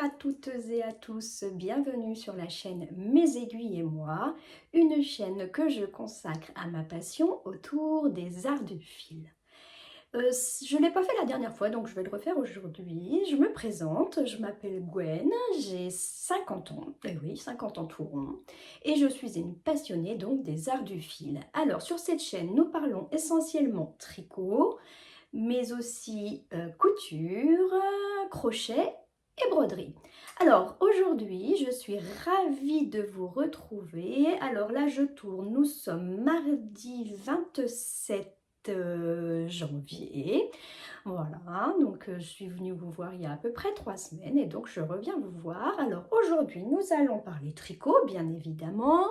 à toutes et à tous, bienvenue sur la chaîne Mes aiguilles et moi, une chaîne que je consacre à ma passion autour des arts du fil. Je ne l'ai pas fait la dernière fois, donc je vais le refaire aujourd'hui. Je me présente, je m'appelle Gwen, j'ai 50 ans, et oui, 50 ans tout rond, et je suis une passionnée donc des arts du fil. Alors sur cette chaîne, nous parlons essentiellement tricot, mais aussi couture, crochet et broderie. Alors aujourd'hui, je suis ravie de vous retrouver. Alors là, je tourne, nous sommes mardi 27 janvier. Voilà, donc je suis venue vous voir il y a à peu près 3 semaines et donc je reviens vous voir. Alors aujourd'hui, nous allons parler tricot, bien évidemment.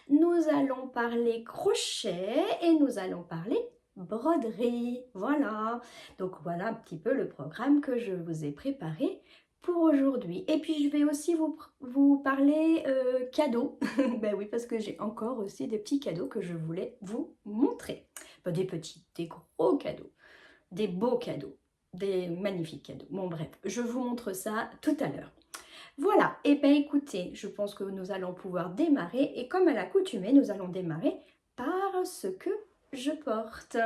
Nous allons parler crochet et nous allons parler broderie. Voilà, donc voilà un petit peu le programme que je vous ai préparé pour aujourd'hui. Et puis je vais aussi vous parler cadeaux. Ben oui, parce que j'ai encore aussi des petits cadeaux que je voulais vous montrer. Pas des petits, des gros cadeaux, des beaux cadeaux, des magnifiques cadeaux. Bon bref, je vous montre ça tout à l'heure. Voilà, et bien écoutez, je pense que nous allons pouvoir démarrer et comme à l'accoutumée, nous allons démarrer par ce que je porte.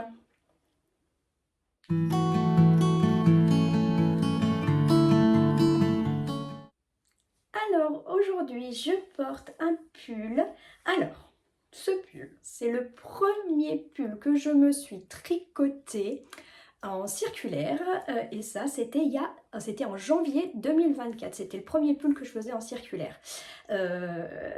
Alors aujourd'hui, je porte un pull. Alors, ce pull, c'est le premier pull que je me suis tricoté en circulaire et ça c'était en janvier 2024, c'était le premier pull que je faisais en circulaire.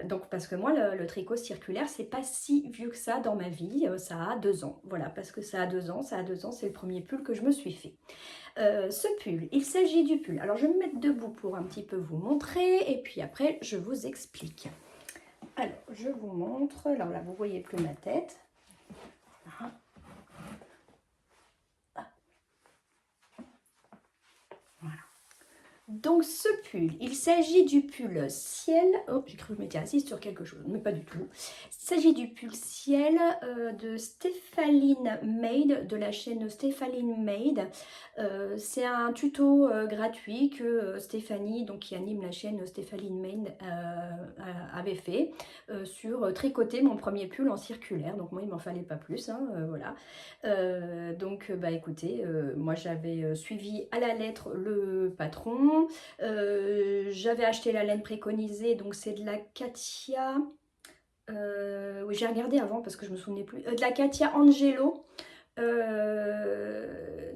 Donc parce que moi le tricot circulaire c'est pas si vieux que ça dans ma vie, ça a 2 ans, voilà, parce que ça a 2 ans, c'est le premier pull que je me suis fait. Ce pull, il s'agit du pull, alors je vais me mettre debout pour un petit peu vous montrer et puis après je vous explique. Alors je vous montre, alors là vous voyez plus ma tête. Voilà. Donc ce pull, il s'agit du pull ciel, oh j'ai cru que je m'étais assise sur quelque chose, mais pas du tout. Il s'agit du pull ciel de Stéphaline Made, de la chaîne Stéphaline Made. C'est un tuto gratuit que Stéphanie, donc qui anime la chaîne Stéphaline Made, avait fait sur tricoter mon premier pull en circulaire. Donc moi il m'en fallait pas plus, hein, voilà. Donc bah écoutez, moi j'avais suivi à la lettre le patron. J'avais acheté la laine préconisée, donc c'est de la Katia. Oui, j'ai regardé avant parce que je me souvenais plus. De la Katia Angelo.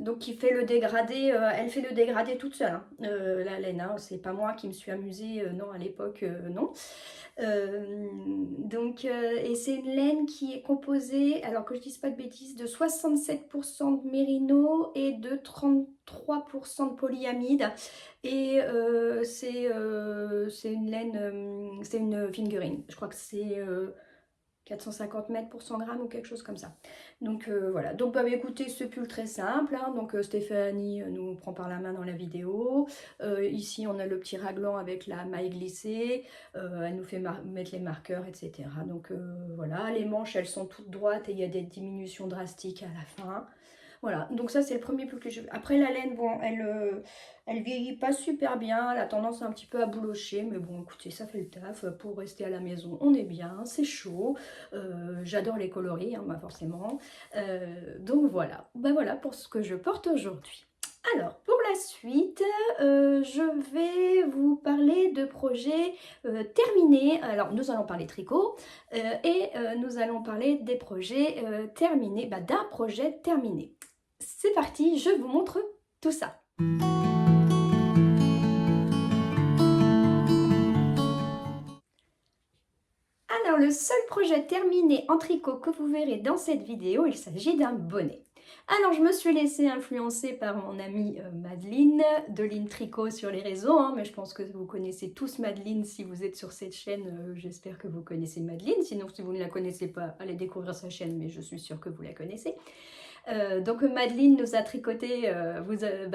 Donc qui fait le dégradé, elle fait le dégradé toute seule, hein. La laine, hein, c'est pas moi qui me suis amusée, non, à l'époque, non. Et c'est une laine qui est composée, alors que je dise pas de bêtises, de 67% de mérino et de 33% de polyamide. Et c'est une laine, c'est une fingering. Je crois que c'est 450 mètres pour 100 grammes ou quelque chose comme ça. Donc voilà, donc bah, écoutez, ce pull très simple, hein. Donc Stéphanie nous prend par la main dans la vidéo. Ici on a le petit raglan avec la maille glissée, elle nous fait mettre les marqueurs, etc. Donc voilà, les manches elles sont toutes droites et il y a des diminutions drastiques à la fin. Voilà, donc ça c'est le premier pull que je... Après la laine, bon, elle vieillit pas super bien, elle a tendance un petit peu à boulocher, mais bon écoutez, ça fait le taf, pour rester à la maison, on est bien, c'est chaud, j'adore les coloris, hein, bah forcément, donc voilà, ben voilà pour ce que je porte aujourd'hui. Alors, pour la suite, je vais vous parler de projets terminés. Alors, nous allons parler tricot et nous allons parler des projets terminés, bah, d'un projet terminé. C'est parti, je vous montre tout ça. Alors, le seul projet terminé en tricot que vous verrez dans cette vidéo, il s'agit d'un bonnet. Alors, je me suis laissée influencer par mon amie Madeleine de Line Tricot sur les réseaux, hein, mais je pense que vous connaissez tous Madeleine si vous êtes sur cette chaîne. J'espère que vous connaissez Madeleine. Sinon, si vous ne la connaissez pas, allez découvrir sa chaîne, mais je suis sûre que vous la connaissez. Donc Madeleine nous a tricoté,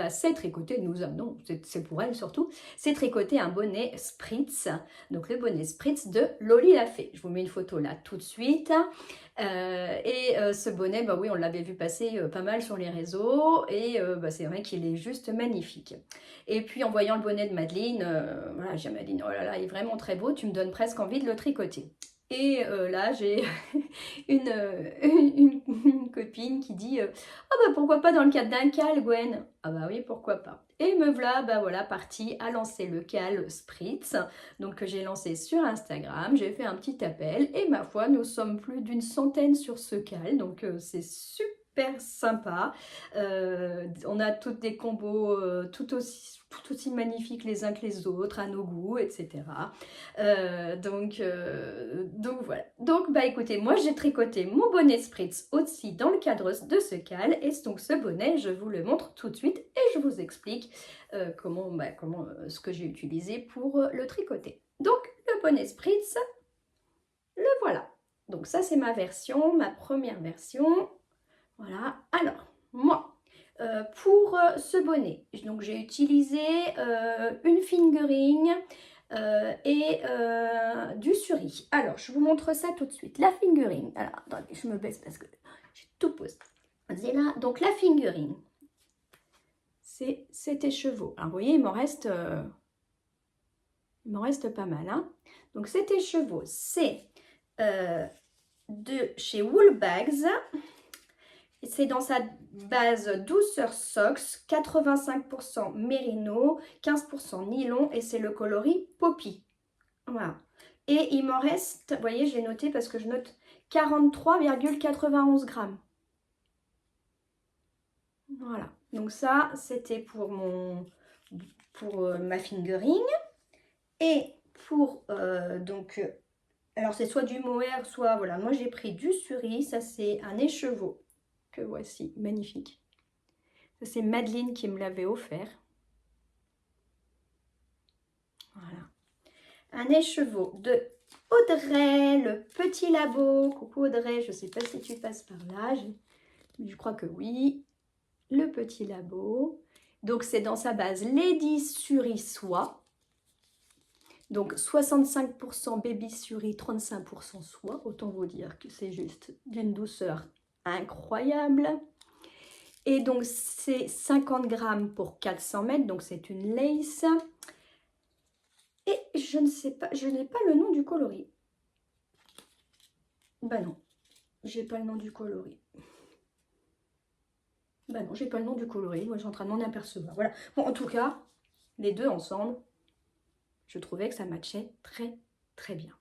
c'est tricoté, non, c'est pour elle surtout, c'est tricoté un bonnet Spritz, donc le bonnet Spritz de Loli l'a fait. Je vous mets une photo là tout de suite. Ce bonnet, bah oui, on l'avait vu passer pas mal sur les réseaux et c'est vrai qu'il est juste magnifique. Et puis en voyant le bonnet de Madeleine, voilà, j'ai dit à Madeleine, oh là là, il est vraiment très beau, tu me donnes presque envie de le tricoter. Et là, j'ai une copine qui dit ah bah pourquoi pas dans le cadre d'un cal, Gwen? Ah bah oui, pourquoi pas. Et me voilà, bah voilà, partie à lancer le cal Spritz, donc que j'ai lancé sur Instagram. J'ai fait un petit appel et ma foi, nous sommes plus d'une centaine sur ce cal, donc c'est super sympa. On a toutes des combos tout aussi magnifiques les uns que les autres, à nos goûts, etc. Donc voilà. Donc bah écoutez, moi j'ai tricoté mon bonnet Spritz aussi dans le cadre de ce cal. Et donc ce bonnet, je vous le montre tout de suite et je vous explique ce que j'ai utilisé pour le tricoter. Donc le bonnet Spritz, le voilà. Donc ça c'est ma version, ma première version. Voilà. Alors, moi, pour ce bonnet, donc j'ai utilisé une fingering et du suri. Alors, je vous montre ça tout de suite. La fingering. Alors, attendez, je me baisse parce que j'ai tout posé. C'est là. Donc, la fingering, c'est cet écheveau. Alors, vous voyez, il m'en reste pas mal. Hein. Donc, cet écheveau, c'est de chez Woolbags. C'est dans sa base douceur Sox, 85% mérino, 15% nylon et c'est le coloris Poppy. Voilà. Et il m'en reste, vous voyez, j'ai noté parce que je note 43,91 grammes. Voilà. Donc ça, c'était pour ma fingering. Et pour, alors c'est soit du mohair, soit, voilà, moi j'ai pris du suri. Ça, c'est un écheveau. Que voici, magnifique. C'est Madeleine qui me l'avait offert. Voilà. Un écheveau de Audrey, le petit labo. Coucou Audrey, je ne sais pas si tu passes par là. Je crois que oui. Le petit labo. Donc c'est dans sa base Lady Suri Soie. Donc 65% Baby Suri, 35% soie. Autant vous dire que c'est juste d'une douceur incroyable. Et donc, c'est 50 grammes pour 400 mètres. Donc, c'est une lace. Et je ne sais pas, je n'ai pas le nom du coloris. Bah non, j'ai pas le nom du coloris. Bah non, j'ai pas le nom du coloris. Moi, je suis en train de m'en apercevoir. Voilà. Bon, en tout cas, les deux ensemble, je trouvais que ça matchait très, très bien.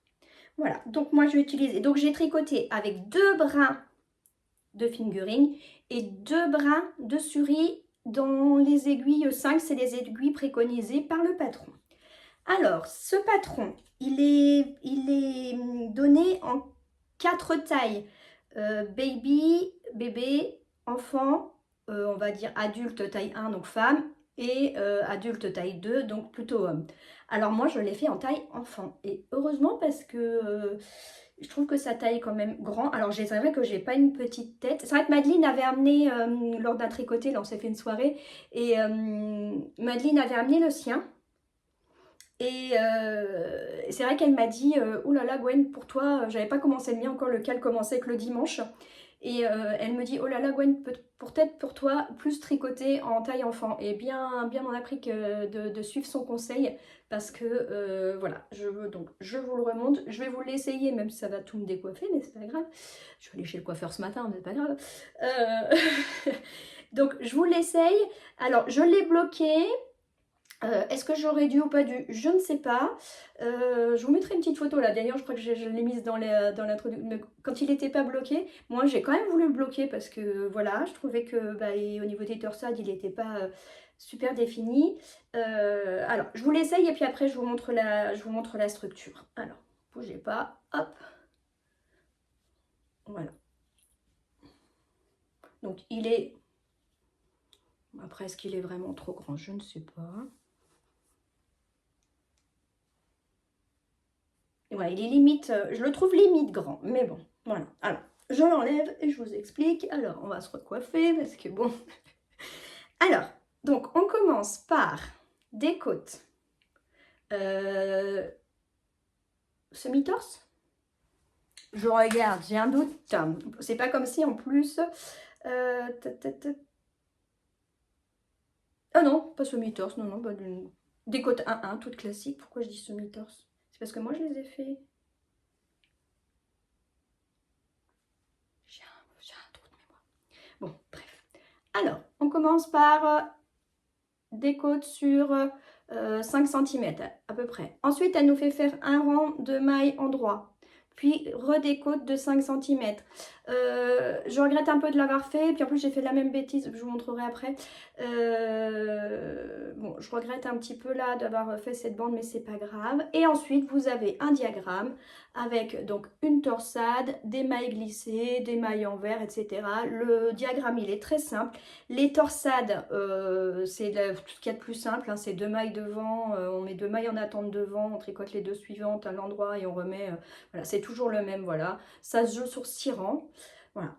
Voilà. Donc, moi, je vais utiliser. Donc, j'ai tricoté avec 2 brins de fingering et 2 brins de suri dans les aiguilles 5. C'est les aiguilles préconisées par le patron. Alors, ce patron, il est donné en 4 tailles. Baby, bébé, enfant, on va dire adulte taille 1, donc femme, et adulte taille 2, donc plutôt homme. Alors moi, je l'ai fait en taille enfant. Et heureusement parce que je trouve que ça taille quand même grand. Alors c'est vrai que j'ai pas une petite tête. C'est vrai que Madeleine avait amené, lors d'un tricoté, là on s'est fait une soirée, et Madeleine avait amené le sien. Et c'est vrai qu'elle m'a dit oh là là Gwen, pour toi, j'avais pas commencé le mien encore, le cal commençait que le dimanche. Et elle me dit oh là là Gwen, peut-être pour toi plus tricoter en taille enfant. Et bien on a pris de suivre son conseil parce que voilà, je vous le remonte. Je vais vous l'essayer, même si ça va tout me décoiffer, mais c'est pas grave. Je vais aller chez le coiffeur ce matin, mais c'est pas grave. Donc je vous l'essaye. Alors je l'ai bloqué. Est-ce que j'aurais dû ou pas dû? Je ne sais pas. Je vous mettrai une petite photo là. D'ailleurs, je crois que je l'ai mise dans l'introduction. Quand il n'était pas bloqué, moi j'ai quand même voulu le bloquer parce que voilà, je trouvais que au niveau des torsades, il n'était pas super défini. Alors, je vous l'essaye et puis après, je vous montre la structure. Alors, bougez pas. Hop. Voilà. Donc, il est... Après, est-ce qu'il est vraiment trop grand? Je ne sais pas. Ouais, il est limite, je le trouve limite grand, mais bon, voilà. Alors, je l'enlève et je vous explique. Alors, on va se recoiffer parce que bon... Alors, donc, on commence par des côtes semi-torse. Je regarde, j'ai un doute. C'est pas comme si en plus... Ah non, pas semi-torse, non, bah, des côtes 1-1, toutes classiques. Pourquoi je dis semi-torse? C'est parce que moi je les ai fait. J'ai un trou de mémoire. Bon, bref. Alors, on commence par des côtes sur 5 cm à peu près. Ensuite, elle nous fait faire un rang de mailles en droit. Puis redécote de 5 cm. Je regrette un peu de l'avoir fait, puis en plus j'ai fait la même bêtise, je vous montrerai après. Bon, je regrette un petit peu là d'avoir fait cette bande, mais c'est pas grave. Et ensuite, vous avez un diagramme avec donc une torsade, des mailles glissées, des mailles en vert, etc. Le diagramme, il est très simple. Les torsades, c'est tout ce qu'il y a de plus simple, hein, c'est 2 mailles devant, on met 2 mailles en attente devant, on tricote les 2 suivantes à l'endroit et on remet, voilà, c'est toujours le même, voilà. Ça se joue sur 6 rangs, voilà.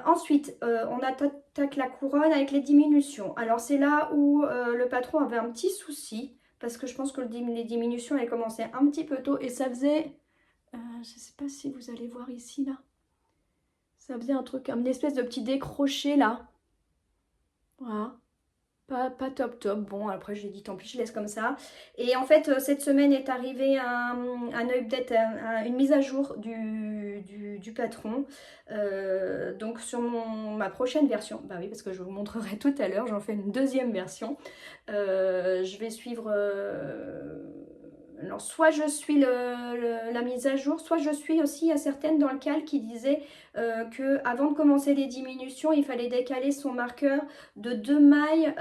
Ensuite, on attaque la couronne avec les diminutions. Alors c'est là où le patron avait un petit souci, parce que je pense que les diminutions avaient commencé un petit peu tôt et ça faisait, je ne sais pas si vous allez voir ici, là, ça faisait un truc, une espèce de petit décroché là. Voilà. Pas top top. Bon, après j'ai dit tant pis, je laisse comme ça. Et en fait, cette semaine est arrivé un update, une mise à jour du patron. Donc sur ma prochaine version, bah oui, parce que je vous montrerai tout à l'heure, j'en fais une deuxième version. Je vais suivre... alors, soit je suis la mise à jour, soit je suis aussi à certaines dans le cal qui disaient que avant de commencer les diminutions, il fallait décaler son marqueur de 2 mailles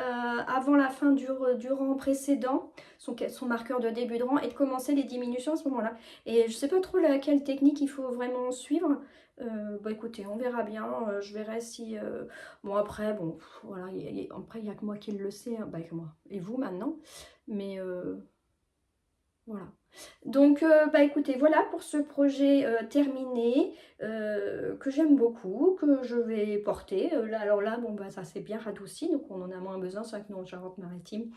avant la fin du rang précédent, son marqueur de début de rang, et de commencer les diminutions à ce moment-là. Et je ne sais pas trop laquelle technique il faut vraiment suivre. Bah écoutez, on verra bien, je verrai si... Bon après, bon, voilà, après il n'y a que moi qui le sais, hein, bah que moi, et vous maintenant, mais... voilà. Donc, bah écoutez, voilà pour ce projet terminé, que j'aime beaucoup, que je vais porter. Alors là, bon, bah ça s'est bien radouci, donc on en a moins besoin. C'est vrai que nous, en Charente-Maritime,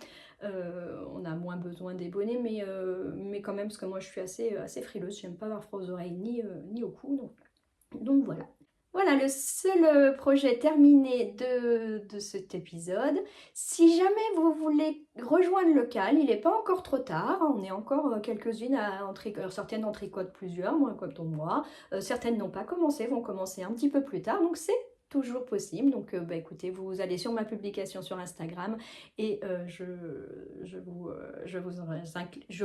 on a moins besoin des bonnets, mais quand même, parce que moi, je suis assez frileuse. J'aime pas avoir froid aux oreilles ni au cou, donc voilà. Voilà le seul projet terminé de cet épisode. Si jamais vous voulez rejoindre le cal, il n'est pas encore trop tard. On est encore quelques-unes certaines en tricotent plusieurs, moins comme moi. Certaines n'ont pas commencé, vont commencer un petit peu plus tard. Donc c'est toujours possible. Donc bah, écoutez, vous allez sur ma publication sur Instagram et je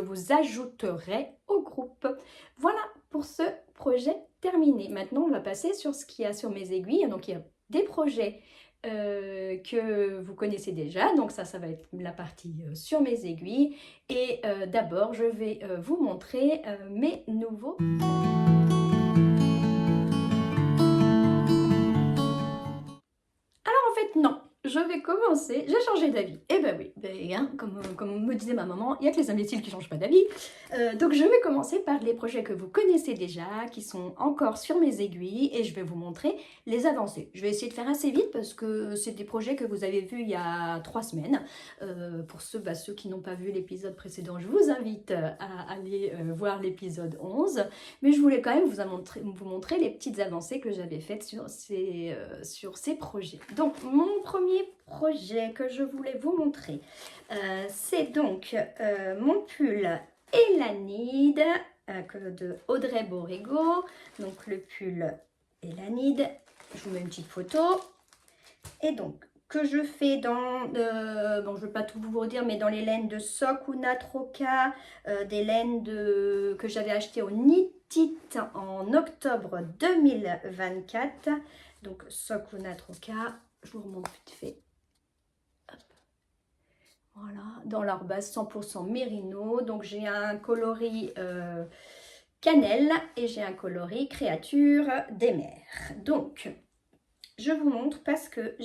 vous ajouterai au groupe. Voilà pour ce projet terminé. Maintenant, on va passer sur ce qu'il y a sur mes aiguilles. Donc, il y a des projets que vous connaissez déjà. Donc, ça va être la partie sur mes aiguilles. Et d'abord, je vais vous montrer mes nouveaux... Alors, en fait, non. Je vais commencer, j'ai changé d'avis. Eh ben oui, hein, comme me disait ma maman, il n'y a que les imbéciles qui ne changent pas d'avis. Donc je vais commencer par les projets que vous connaissez déjà, qui sont encore sur mes aiguilles, et je vais vous montrer les avancées. Je vais essayer de faire assez vite parce que c'est des projets que vous avez vus il y a 3 semaines. Pour ceux qui n'ont pas vu l'épisode précédent, je vous invite à aller voir l'épisode 11. Mais je voulais quand même vous montrer les petites avancées que j'avais faites sur ces projets. Donc mon premier projet que je voulais vous montrer, c'est donc mon pull Elanide de Audrey Borrego. Donc le pull Elanide, je vous mets une petite photo. Et donc que je fais bon, je ne vais pas tout vous redire, mais dans les laines de Sokuna Troca, des laines que j'avais achetées au Knit-It en octobre 2024. Donc Sokuna Troca, je vous remonte vite fait. Hop. Voilà, dans leur base 100% mérino. Donc j'ai un coloris cannelle et j'ai un coloris créature des mers. Donc je vous montre parce que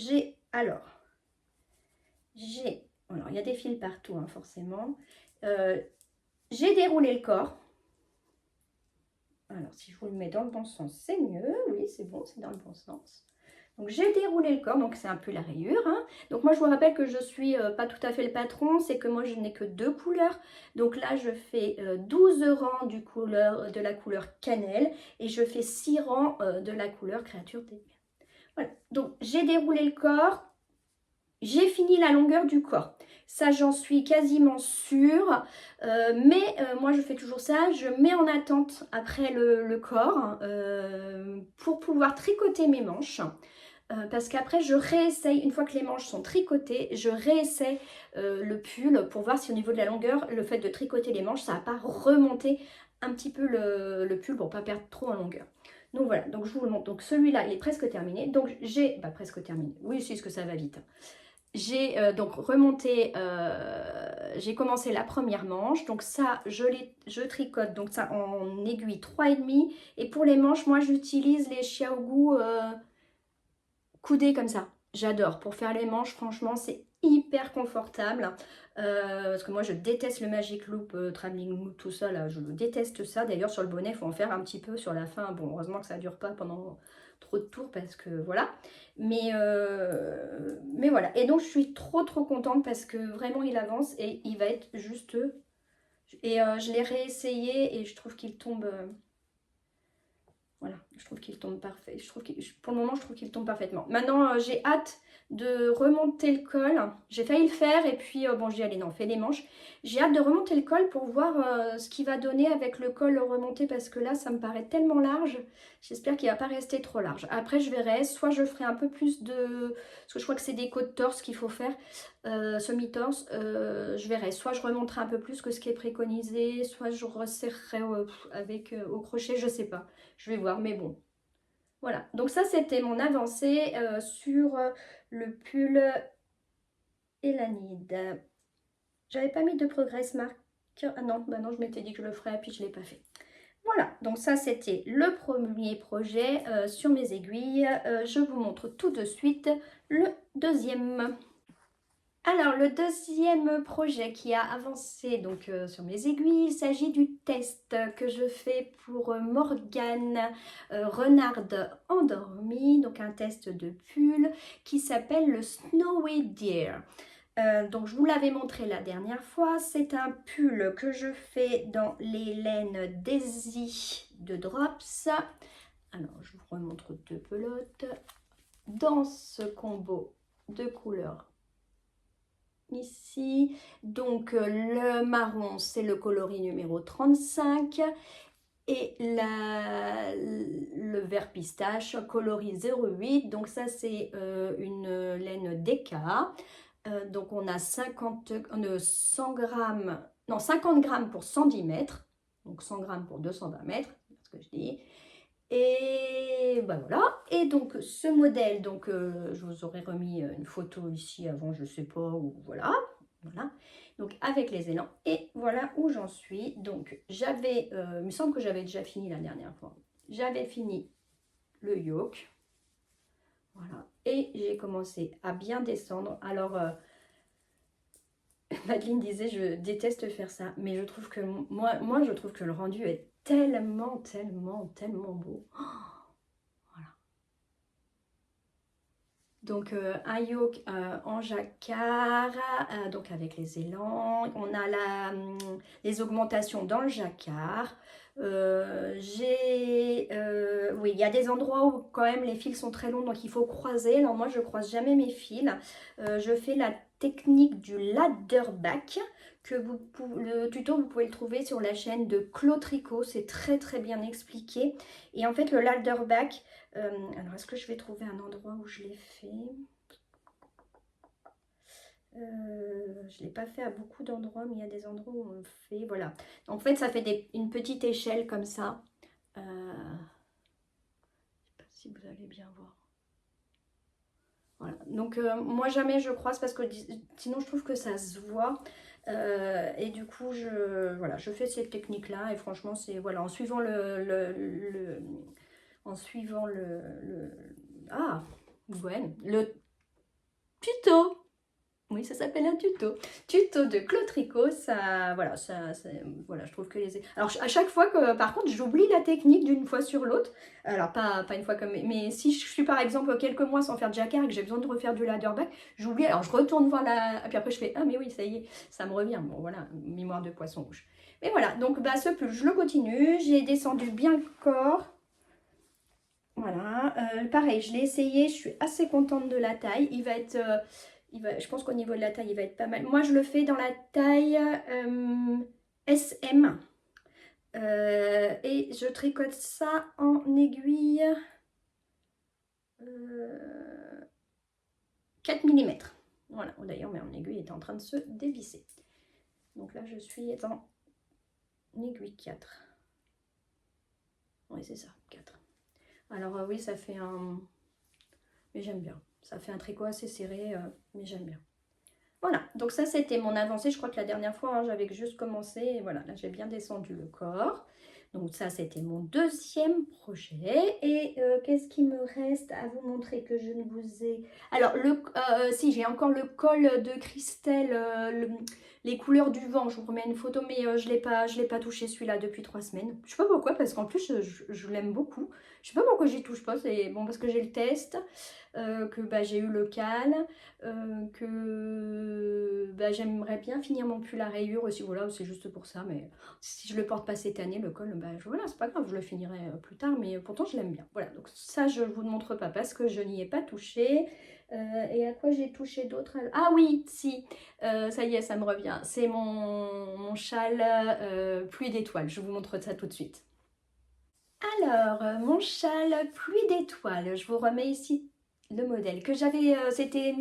alors, il y a des fils partout, hein, forcément. J'ai déroulé le corps. Alors, si je vous le mets dans le bon sens, c'est mieux. Oui, c'est bon, c'est dans le bon sens. Donc, j'ai déroulé le corps, donc c'est un peu la rayure. Hein. Donc, moi, je vous rappelle que je suis pas tout à fait le patron, c'est que moi, je n'ai que 2 couleurs. Donc là, je fais 12 rangs de la couleur cannelle et je fais 6 rangs de la couleur créature des mers. Voilà, donc j'ai déroulé le corps. J'ai fini la longueur du corps. Ça, j'en suis quasiment sûre. Moi, je fais toujours ça. Je mets en attente après le corps pour pouvoir tricoter mes manches. Parce qu'après, je réessaye, une fois que les manches sont tricotées, je réessaye le pull pour voir si au niveau de la longueur, le fait de tricoter les manches, ça va pas remonter un petit peu le pull pour pas perdre trop en longueur. Donc voilà, donc je vous le montre. Donc celui-là, il est presque terminé. Donc j'ai, presque terminé. Oui, c'est ce que ça va vite. J'ai donc remonté, j'ai commencé la première manche, donc ça je tricote donc ça en aiguille 3,5 et pour les manches moi j'utilise les Xiaogu coudées comme ça, j'adore pour faire les manches, franchement c'est hyper confortable parce que moi je déteste le Magic Loop, Traveling Loop, tout ça là, je déteste ça. D'ailleurs sur le bonnet il faut en faire un petit peu sur la fin, bon heureusement que ça dure pas pendant trop de tours parce que voilà, mais voilà, et donc je suis trop contente parce que vraiment il avance et il va être juste et je l'ai réessayé et je trouve qu'il tombe voilà, je trouve qu'il tombe parfait. Pour le moment, je trouve qu'il tombe parfaitement. Maintenant, j'ai hâte de remonter le col. J'ai failli le faire et puis, bon, j'ai dit, allez, non, fais les manches. J'ai hâte de remonter le col pour voir ce qu'il va donner avec le col remonté parce que là, ça me paraît tellement large. J'espère qu'il ne va pas rester trop large. Après, je verrai. Soit je ferai un peu plus de... Parce que je crois que c'est des côtes torse qu'il faut faire. Semi-torse. Je verrai. Soit je remonterai un peu plus que ce qui est préconisé. Soit je resserrerai avec au crochet. Je ne sais pas. Je vais voir, mais bon. Voilà, donc ça c'était mon avancée sur le pull Elanide. J'avais pas mis de progress marker. Ah non, bah non, je m'étais dit que je le ferais, puis je ne l'ai pas fait. Voilà, donc ça c'était le premier projet sur mes aiguilles. Je vous montre tout de suite le deuxième. Alors, le deuxième projet qui a avancé donc, sur mes aiguilles, il s'agit du test que je fais pour Morgane Renarde endormie, donc un test de pull qui s'appelle le Snowy Deer. Donc, je vous l'avais montré la dernière fois, c'est un pull que je fais dans les laines Daisy de Drops. Alors, je vous remontre 2 pelotes. Dans ce combo de couleurs ici, donc le marron c'est le coloris numéro 35 et le vert pistache coloris 08, donc ça c'est une laine DK. Donc on a 100 grammes, non 50 grammes pour 110 mètres, donc 100 grammes pour 220 mètres, c'est ce que je dis. Et ben voilà, et donc ce modèle, donc je vous aurais remis une photo ici avant, je sais pas où, voilà, donc avec les élans, et voilà où j'en suis. Donc j'avais, il me semble que j'avais déjà fini la dernière fois, j'avais fini le yoke, voilà, et j'ai commencé à bien descendre. Alors Madeleine disait je déteste faire ça, mais je trouve que moi je trouve que le rendu est tellement beau. Voilà. Donc un yoke en jacquard, donc avec les élans. On a les augmentations dans le jacquard. Oui, il y a des endroits où quand même les fils sont très longs, donc il faut croiser. Alors moi, je croise jamais mes fils. Je fais la technique du ladder back. Le tuto, vous pouvez le trouver sur la chaîne de Claude Tricot. C'est très bien expliqué. Et en fait, le ladder back, alors, est-ce que je vais trouver un endroit où je l'ai fait? Je ne l'ai pas fait à beaucoup d'endroits, mais il y a des endroits où on le fait. Voilà. En fait, ça fait une petite échelle comme ça. Je ne sais pas si vous allez bien voir. Voilà. Donc, moi, jamais je croise parce que sinon, je trouve que ça se voit. Et du coup, voilà, je fais cette technique-là. Et franchement, c'est voilà, en suivant ah, Gwen, le tuto. Oui, ça s'appelle un tuto. Tuto de Claude Tricot, ça, voilà, voilà, je trouve que les... Alors, à chaque fois que, par contre, j'oublie la technique d'une fois sur l'autre. Alors, pas une fois comme... Mais si je suis, par exemple, quelques mois sans faire de jacquard et que j'ai besoin de refaire du ladderback, j'oublie. Alors, je retourne voir la... Et puis après, je fais, ah, mais oui, ça y est, ça me revient. Bon, voilà, mémoire de poisson rouge. Mais voilà, donc, bah, ce pull, je le continue. J'ai descendu bien le corps. Voilà, pareil, je l'ai essayé, je suis assez contente de la taille. Il va être, je pense qu'au niveau de la taille, il va être pas mal. Moi, je le fais dans la taille SM. Et je tricote ça en aiguille 4 mm. Voilà, d'ailleurs, mais en aiguille est en train de se dévisser. Donc là, je suis en aiguille 4. Oui, c'est ça, 4. Alors oui, ça fait un... Mais j'aime bien. Ça fait un tricot assez serré, mais j'aime bien. Voilà, donc ça c'était mon avancée. Je crois que la dernière fois, hein, j'avais juste commencé. Et voilà, là j'ai bien descendu le corps. Donc ça c'était mon deuxième projet. Et qu'est-ce qui me reste à vous montrer que je ne vous ai... Alors, si j'ai encore le col de Christelle, les couleurs du vent. Je vous remets une photo, mais je l'ai pas touché celui-là depuis 3 semaines. Je sais pas pourquoi, parce qu'en plus je l'aime beaucoup. Je sais pas pourquoi j'y touche pas. C'est bon parce que j'ai le test, que bah, j'ai eu le cal, que bah, j'aimerais bien finir mon pull à rayures aussi. Voilà, c'est juste pour ça. Mais si je le porte pas cette année, le col, bah, voilà, c'est pas grave, je le finirai plus tard. Mais pourtant, je l'aime bien. Voilà, donc ça, je vous le montre pas parce que je n'y ai pas touché. Et à quoi j'ai touché d'autre? Ah oui, si, ça y est, ça me revient. C'est mon châle pluie d'étoiles. Je vous montre ça tout de suite. Alors, mon châle pluie d'étoiles. Je vous remets ici le modèle que j'avais, c'était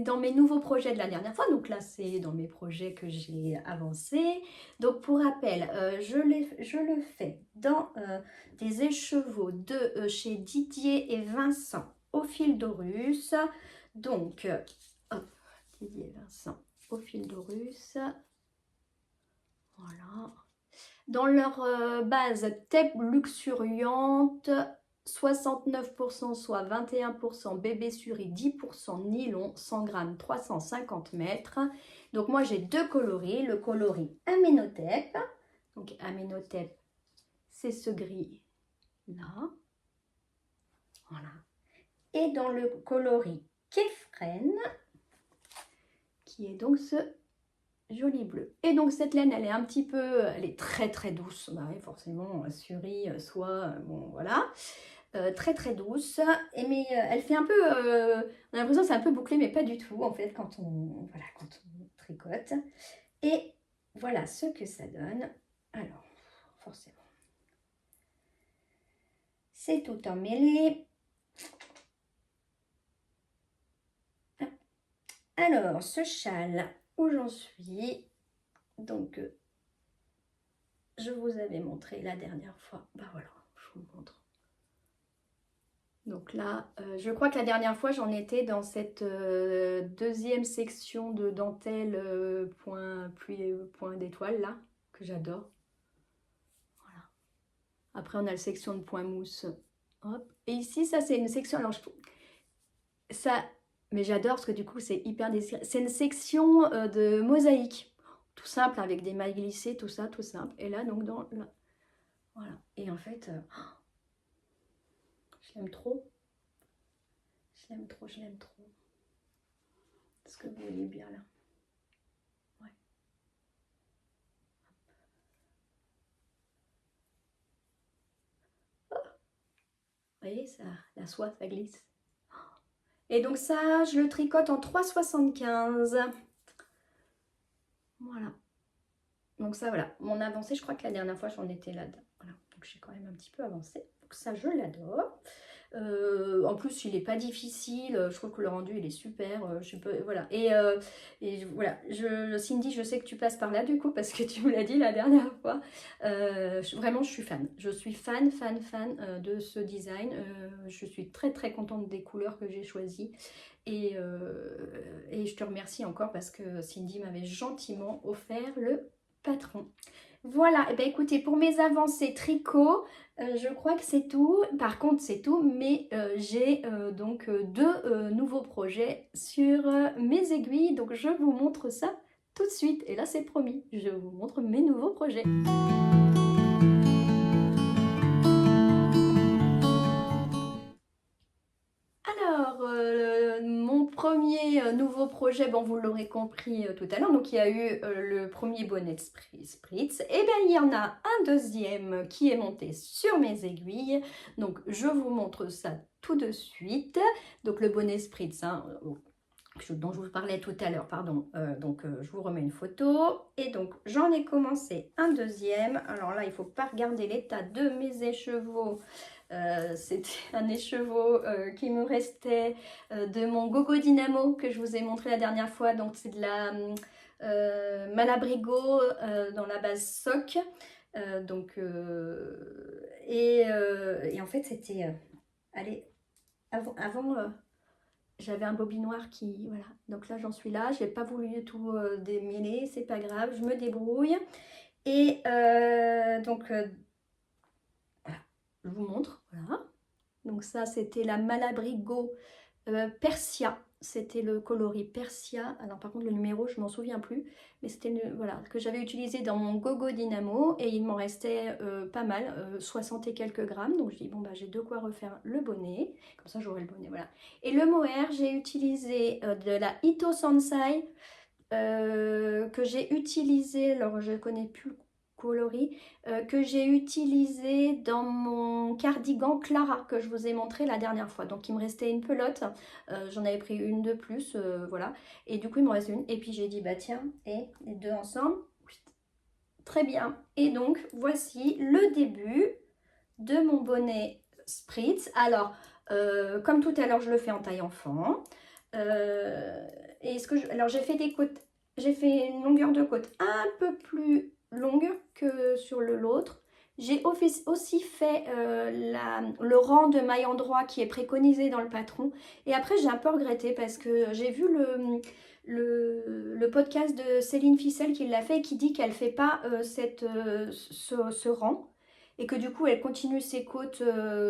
dans mes nouveaux projets de la dernière fois. Donc là, c'est dans mes projets que j'ai avancé. Donc pour rappel, je le fais dans des écheveaux de chez Didier et Vincent au fil d'Orus. Donc, hop, Didier et Vincent au fil d'Orus. Voilà. Dans leur base TEP luxuriante, 69%, soit 21% bébé suri, 10% nylon, 100 grammes, 350 mètres. Donc moi j'ai deux coloris, le coloris Aménotep. Donc Aménotep, c'est ce gris là. Voilà. Et dans le coloris Kefren, qui est donc ce joli bleu. Et donc cette laine, elle est un petit peu, elle est très très douce. Bah oui, forcément, suri, soie, bon voilà. Très très douce. Mais elle fait un peu, on a l'impression que c'est un peu bouclé, mais pas du tout en fait quand on tricote. Et voilà ce que ça donne. Alors, forcément, c'est tout emmêlé. Alors, ce châle, où j'en suis, donc je vous avais montré la dernière fois. Bah voilà, je vous montre. Donc là, je crois que la dernière fois, j'en étais dans cette deuxième section de dentelle point d'étoile là, que j'adore. Voilà. Après, on a la section de point mousse. Hop. Et ici, ça, c'est une section... Alors, ça... Mais j'adore parce que du coup, c'est hyper discret. C'est une section de mosaïque. Tout simple, avec des mailles glissées, tout ça, tout simple. Et là, donc, là. Voilà. Et en fait, je l'aime trop. Je l'aime trop, je l'aime trop. Est-ce que vous voyez bien là? Ouais. Oh, vous voyez, ça, la soie, ça glisse. Et donc ça, je le tricote en 3,75. Voilà. Donc ça, voilà. Mon avancée, je crois que la dernière fois, j'en étais là. Voilà. Donc j'ai quand même un petit peu avancé. Donc ça, je l'adore. En plus, il n'est pas difficile. Je trouve que le rendu, il est super. Je peux, voilà. Et voilà. Cindy, je sais que tu passes par là, du coup, parce que tu me l'as dit la dernière fois. Vraiment, je suis fan. Je suis fan de ce design. Je suis très, très contente des couleurs que j'ai choisies. Et je te remercie encore parce que Cindy m'avait gentiment offert le patron. Voilà, et bien écoutez, pour mes avancées tricot, je crois que c'est tout. Par contre, c'est tout, mais j'ai donc deux nouveaux projets sur mes aiguilles. Donc, je vous montre ça tout de suite. Et là, c'est promis, je vous montre mes nouveaux projets. Alors, mon premier nouveau projet, bon, vous l'aurez compris tout à l'heure, donc il y a eu le premier bonnet de Spritz, et bien il y en a un deuxième qui est monté sur mes aiguilles, donc je vous montre ça tout de suite. Donc le bonnet Spritz, hein, dont je vous parlais tout à l'heure, pardon, je vous remets une photo, et donc j'en ai commencé un deuxième. Alors là, il ne faut pas regarder l'état de mes écheveaux. C'était un écheveau qui me restait de mon Gogo Dynamo que je vous ai montré la dernière fois. Donc c'est de la Malabrigo dans la base soc. Et en fait c'était... allez, avant j'avais un bobinoir qui... Voilà, donc là j'en suis là. Je n'ai pas voulu tout démêler, c'est pas grave, je me débrouille. Et voilà, je vous montre, voilà. Donc ça, c'était la Malabrigo Persia. C'était le coloris Persia. Alors par contre, le numéro, je m'en souviens plus. Mais c'était voilà, que j'avais utilisé dans mon Gogo Dynamo. Et il m'en restait pas mal, 60 et quelques grammes. Donc je dis, bon, bah j'ai de quoi refaire le bonnet. Comme ça, j'aurai le bonnet, voilà. Et le mohair, j'ai utilisé de la Ito Sansai. Que j'ai utilisé, alors je ne connais plus le coloris, que j'ai utilisé dans mon cardigan Clara que je vous ai montré la dernière fois. Donc il me restait une pelote, j'en avais pris une de plus, voilà, et du coup il me reste une, et puis j'ai dit bah tiens, et les deux ensemble, très bien. Et donc voici le début de mon bonnet Spritz. Alors comme tout à l'heure, je le fais en taille enfant. Alors j'ai fait des côtes, j'ai fait une longueur de côte un peu plus longue que sur l'autre. J'ai aussi fait le rang de maille endroit qui est préconisé dans le patron. Et après, j'ai un peu regretté parce que j'ai vu le podcast de Céline Ficelle qui l'a fait et qui dit qu'elle ne fait pas ce rang. Et que du coup, elle continue ses côtes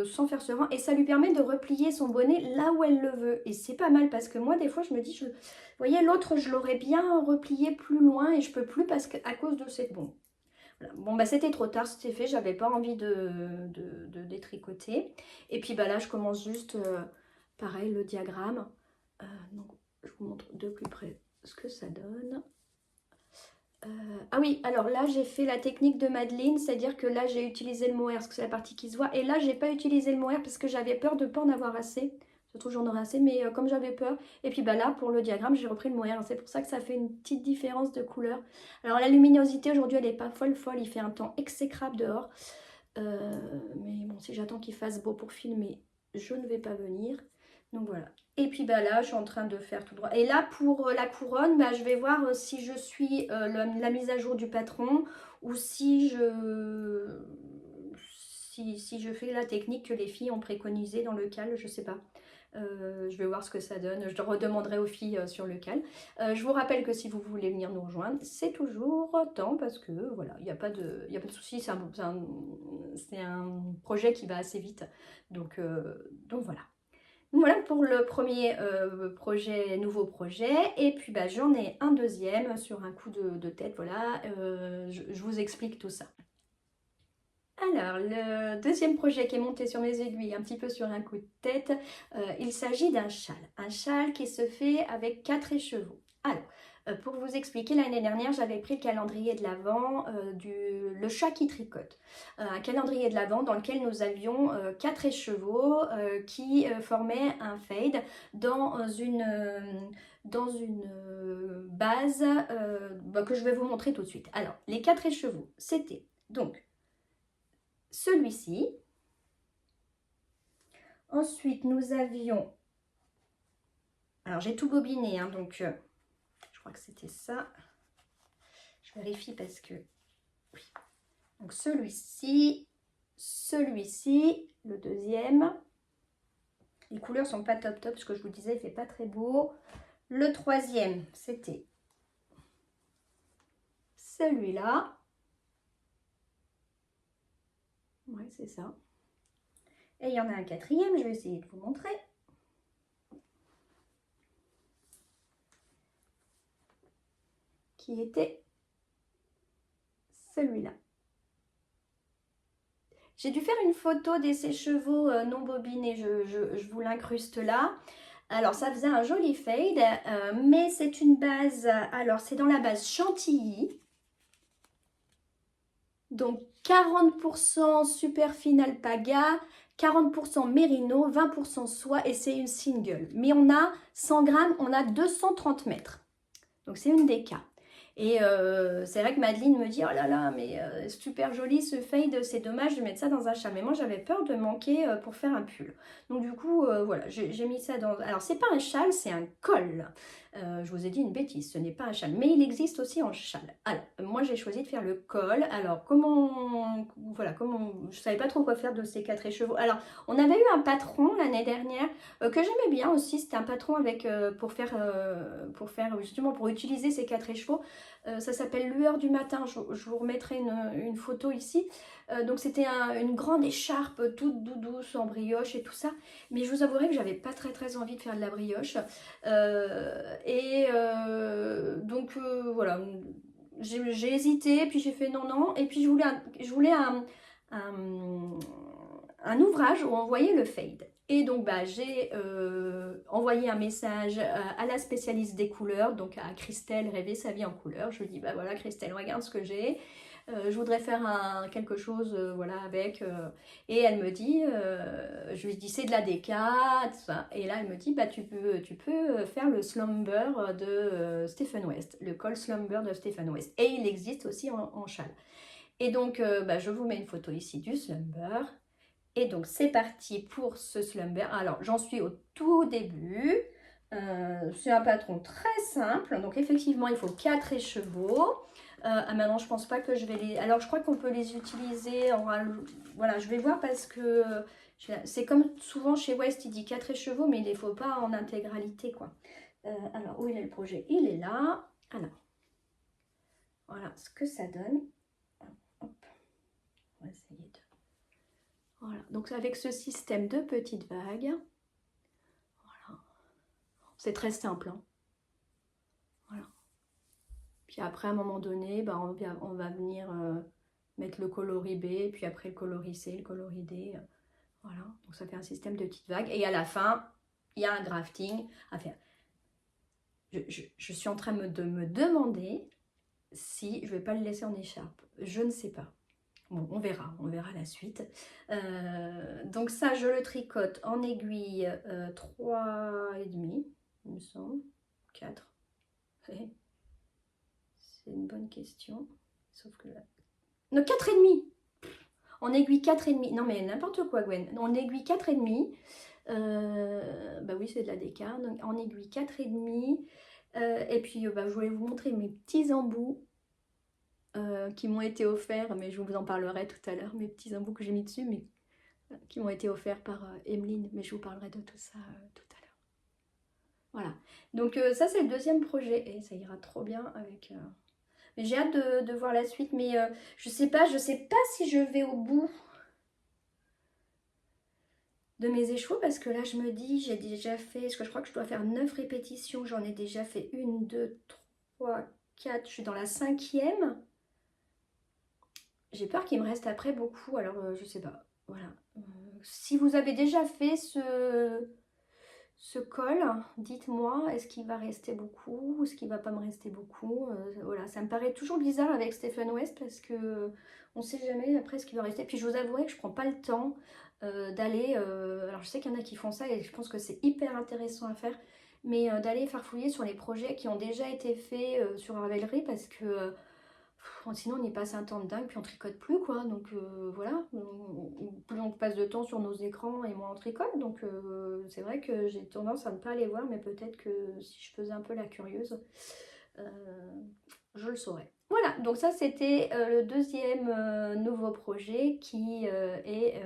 sans faire ce rang. Et ça lui permet de replier son bonnet là où elle le veut. Et c'est pas mal parce que moi, des fois, je me dis, vous voyez, l'autre, je l'aurais bien replié plus loin et je peux plus parce qu'à cause de cette... Bon, voilà. Bon, bah c'était trop tard, c'était fait, j'avais pas envie de détricoter. Et puis bah là, je commence juste, pareil, le diagramme. Donc, je vous montre de plus près ce que ça donne. Ah oui, alors là, j'ai fait la technique de Madeleine, c'est-à-dire que là, j'ai utilisé le mohair, parce que c'est la partie qui se voit. Et là, j'ai pas utilisé le mohair parce que j'avais peur de ne pas en avoir assez. Surtout, j'en aurais assez, mais comme j'avais peur. Et puis bah là, pour le diagramme, j'ai repris le mohair. C'est pour ça que ça fait une petite différence de couleur. Alors la luminosité, aujourd'hui, elle n'est pas folle. Il fait un temps exécrable dehors. Mais bon, si j'attends qu'il fasse beau pour filmer, je ne vais pas venir. Donc voilà. Et puis bah là, je suis en train de faire tout droit. Et là, pour la couronne, bah, je vais voir si je suis la mise à jour du patron ou si je fais la technique que les filles ont préconisée dans le cal, je sais pas. Je vais voir ce que ça donne. Je redemanderai aux filles sur le cal. Je vous rappelle que si vous voulez venir nous rejoindre, c'est toujours temps parce que voilà, il n'y a pas de souci. C'est un projet qui va assez vite. Donc voilà. Voilà pour le premier nouveau projet. Et puis bah, j'en ai un deuxième sur un coup de tête. Voilà, je vous explique tout ça. Alors, le deuxième projet qui est monté sur mes aiguilles, un petit peu sur un coup de tête, il s'agit d'un châle. Un châle qui se fait avec 4 écheveaux. Alors, pour vous expliquer, l'année dernière, j'avais pris le calendrier de l'Avent, le chat qui tricote. Un calendrier de l'Avent dans lequel nous avions 4 écheveaux qui formaient un fade dans une base que je vais vous montrer tout de suite. Alors, les 4 écheveaux, c'était donc celui-ci. Ensuite, nous avions... Alors, j'ai tout bobiné, hein, donc je crois que c'était ça. Je vérifie parce que... Oui. Donc, celui-ci, le deuxième. Les couleurs sont pas top top, ce que je vous disais, il fait pas très beau. Le troisième, c'était celui-là. Ouais, c'est ça. Et il y en a un quatrième, je vais essayer de vous montrer. Qui était celui-là. J'ai dû faire une photo des sèche-cheveux non bobinés, je vous l'incruste là. Alors ça faisait un joli fade, mais c'est une base, alors c'est dans la base chantilly. Donc 40% super fine alpaga, 40% mérino, 20% soie et c'est une single. Mais on a 100 grammes, on a 230 mètres. Donc c'est une DK. Et c'est vrai que Madeleine me dit, oh là là, mais super joli ce fade, c'est dommage de mettre ça dans un châle. Mais moi j'avais peur de manquer pour faire un pull. Donc du coup, voilà, j'ai mis ça dans... Alors c'est pas un châle, c'est un col. Je vous ai dit une bêtise, ce n'est pas un châle, mais il existe aussi en châle. Alors, moi j'ai choisi de faire le col. Alors comment... Voilà, je savais pas trop quoi faire de ces 4 écheveaux. Alors, on avait eu un patron l'année dernière que j'aimais bien aussi. C'était un patron avec pour faire justement, pour utiliser ces 4 écheveaux. Ça s'appelle Lueur du matin, je vous remettrai une photo ici. Donc c'était une grande écharpe toute douce en brioche et tout ça. Mais je vous avouerai que j'avais pas très envie de faire de la brioche. Donc voilà, j'ai hésité, puis j'ai fait non. Et puis je voulais un ouvrage où on voyait le fade. Et donc bah, j'ai envoyé un message à la spécialiste des couleurs, donc à Christelle Rêver sa vie en couleurs. Je lui dis bah voilà Christelle, regarde ce que j'ai. Je voudrais faire quelque chose voilà avec et elle me dit je lui dis c'est de la déca tout ça, et là elle me dit bah tu peux faire le slumber de Stephen West, le col slumber de Stephen West, et il existe aussi en châle. Et donc bah, je vous mets une photo ici du slumber. Et donc c'est parti pour ce slumber. Alors j'en suis au tout début. C'est un patron très simple. Donc effectivement il faut 4 écheveaux. Maintenant je pense pas que je vais les... Alors je crois qu'on peut les utiliser en... Voilà, je vais voir parce que c'est comme souvent chez West, il dit 4 écheveaux, mais il ne les faut pas en intégralité, quoi. Alors où il est le projet? Il est là. Alors voilà ce que ça donne. Hop. On va essayer de... Voilà, donc avec ce système de petites vagues, voilà, c'est très simple. Hein. Voilà. Puis après, à un moment donné, bah, on va venir mettre le coloris B, puis après le coloris C, le coloris D. Voilà, donc ça fait un système de petites vagues. Et à la fin, il y a un grafting à faire. Je suis en train de me demander si je ne vais pas le laisser en écharpe. Je ne sais pas. Bon, on verra la suite. Donc ça, je le tricote en aiguille 3,5, il me semble, 4. C'est une bonne question. Sauf que là... Non, 4,5. En aiguille 4,5. Non mais n'importe quoi, Gwen. En aiguille 4,5. Bah oui, c'est de la déca. Donc en aiguille 4,5. Et puis bah, je voulais vous montrer mes petits embouts. Qui m'ont été offerts, mais je vous en parlerai tout à l'heure, mes petits embouts que j'ai mis dessus, mais qui m'ont été offerts par Emeline, mais je vous parlerai de tout ça tout à l'heure. Voilà, donc ça c'est le deuxième projet, et ça ira trop bien avec... Mais j'ai hâte de voir la suite, mais je sais pas si je vais au bout de mes échevaux, parce que là je me dis, j'ai déjà fait, parce que je crois que je dois faire 9 répétitions, j'en ai déjà fait 1, 2, 3, 4, je suis dans la 5e. J'ai peur qu'il me reste après beaucoup, alors je sais pas. Voilà. Si vous avez déjà fait ce col, dites-moi, est-ce qu'il va rester beaucoup ou est-ce qu'il va pas me rester beaucoup? Voilà, ça me paraît toujours bizarre avec Stephen West parce que on sait jamais après ce qu'il va rester. Puis je vous avouerai que je prends pas le temps d'aller... alors je sais qu'il y en a qui font ça et je pense que c'est hyper intéressant à faire, mais d'aller farfouiller sur les projets qui ont déjà été faits sur Ravelry parce que... sinon on y passe un temps de dingue puis on tricote plus quoi, donc voilà, plus on passe de temps sur nos écrans et moins on tricote, donc c'est vrai que j'ai tendance à ne pas aller voir, mais peut-être que si je faisais un peu la curieuse, je le saurais. Voilà, donc ça c'était le deuxième nouveau projet qui est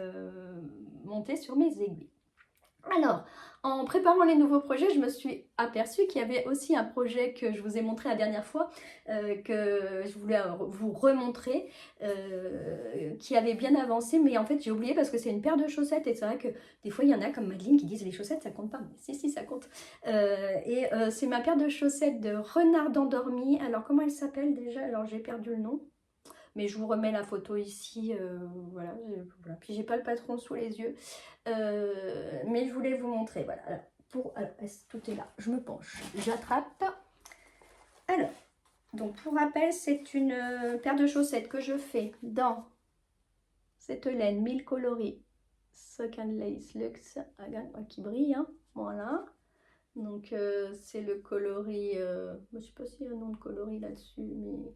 monté sur mes aiguilles. Alors, en préparant les nouveaux projets, je me suis aperçue qu'il y avait aussi un projet que je vous ai montré la dernière fois, que je voulais vous remontrer, qui avait bien avancé, mais en fait j'ai oublié parce que c'est une paire de chaussettes, et c'est vrai que des fois il y en a comme Madeleine qui disent les chaussettes ça compte pas, mais si ça compte. C'est ma paire de chaussettes de renard endormi. Alors comment elle s'appelle déjà? Alors j'ai perdu le nom. Mais je vous remets la photo ici, voilà, voilà. Puis j'ai pas le patron sous les yeux, mais je voulais vous montrer, voilà. Alors, tout est là, je me penche, j'attrape. Alors, donc pour rappel, c'est une paire de chaussettes que je fais dans cette laine 1000 coloris Sock and Lace Luxe qui brille, hein, voilà. Donc c'est le coloris, je sais pas s'il y a un nom de coloris là-dessus, mais...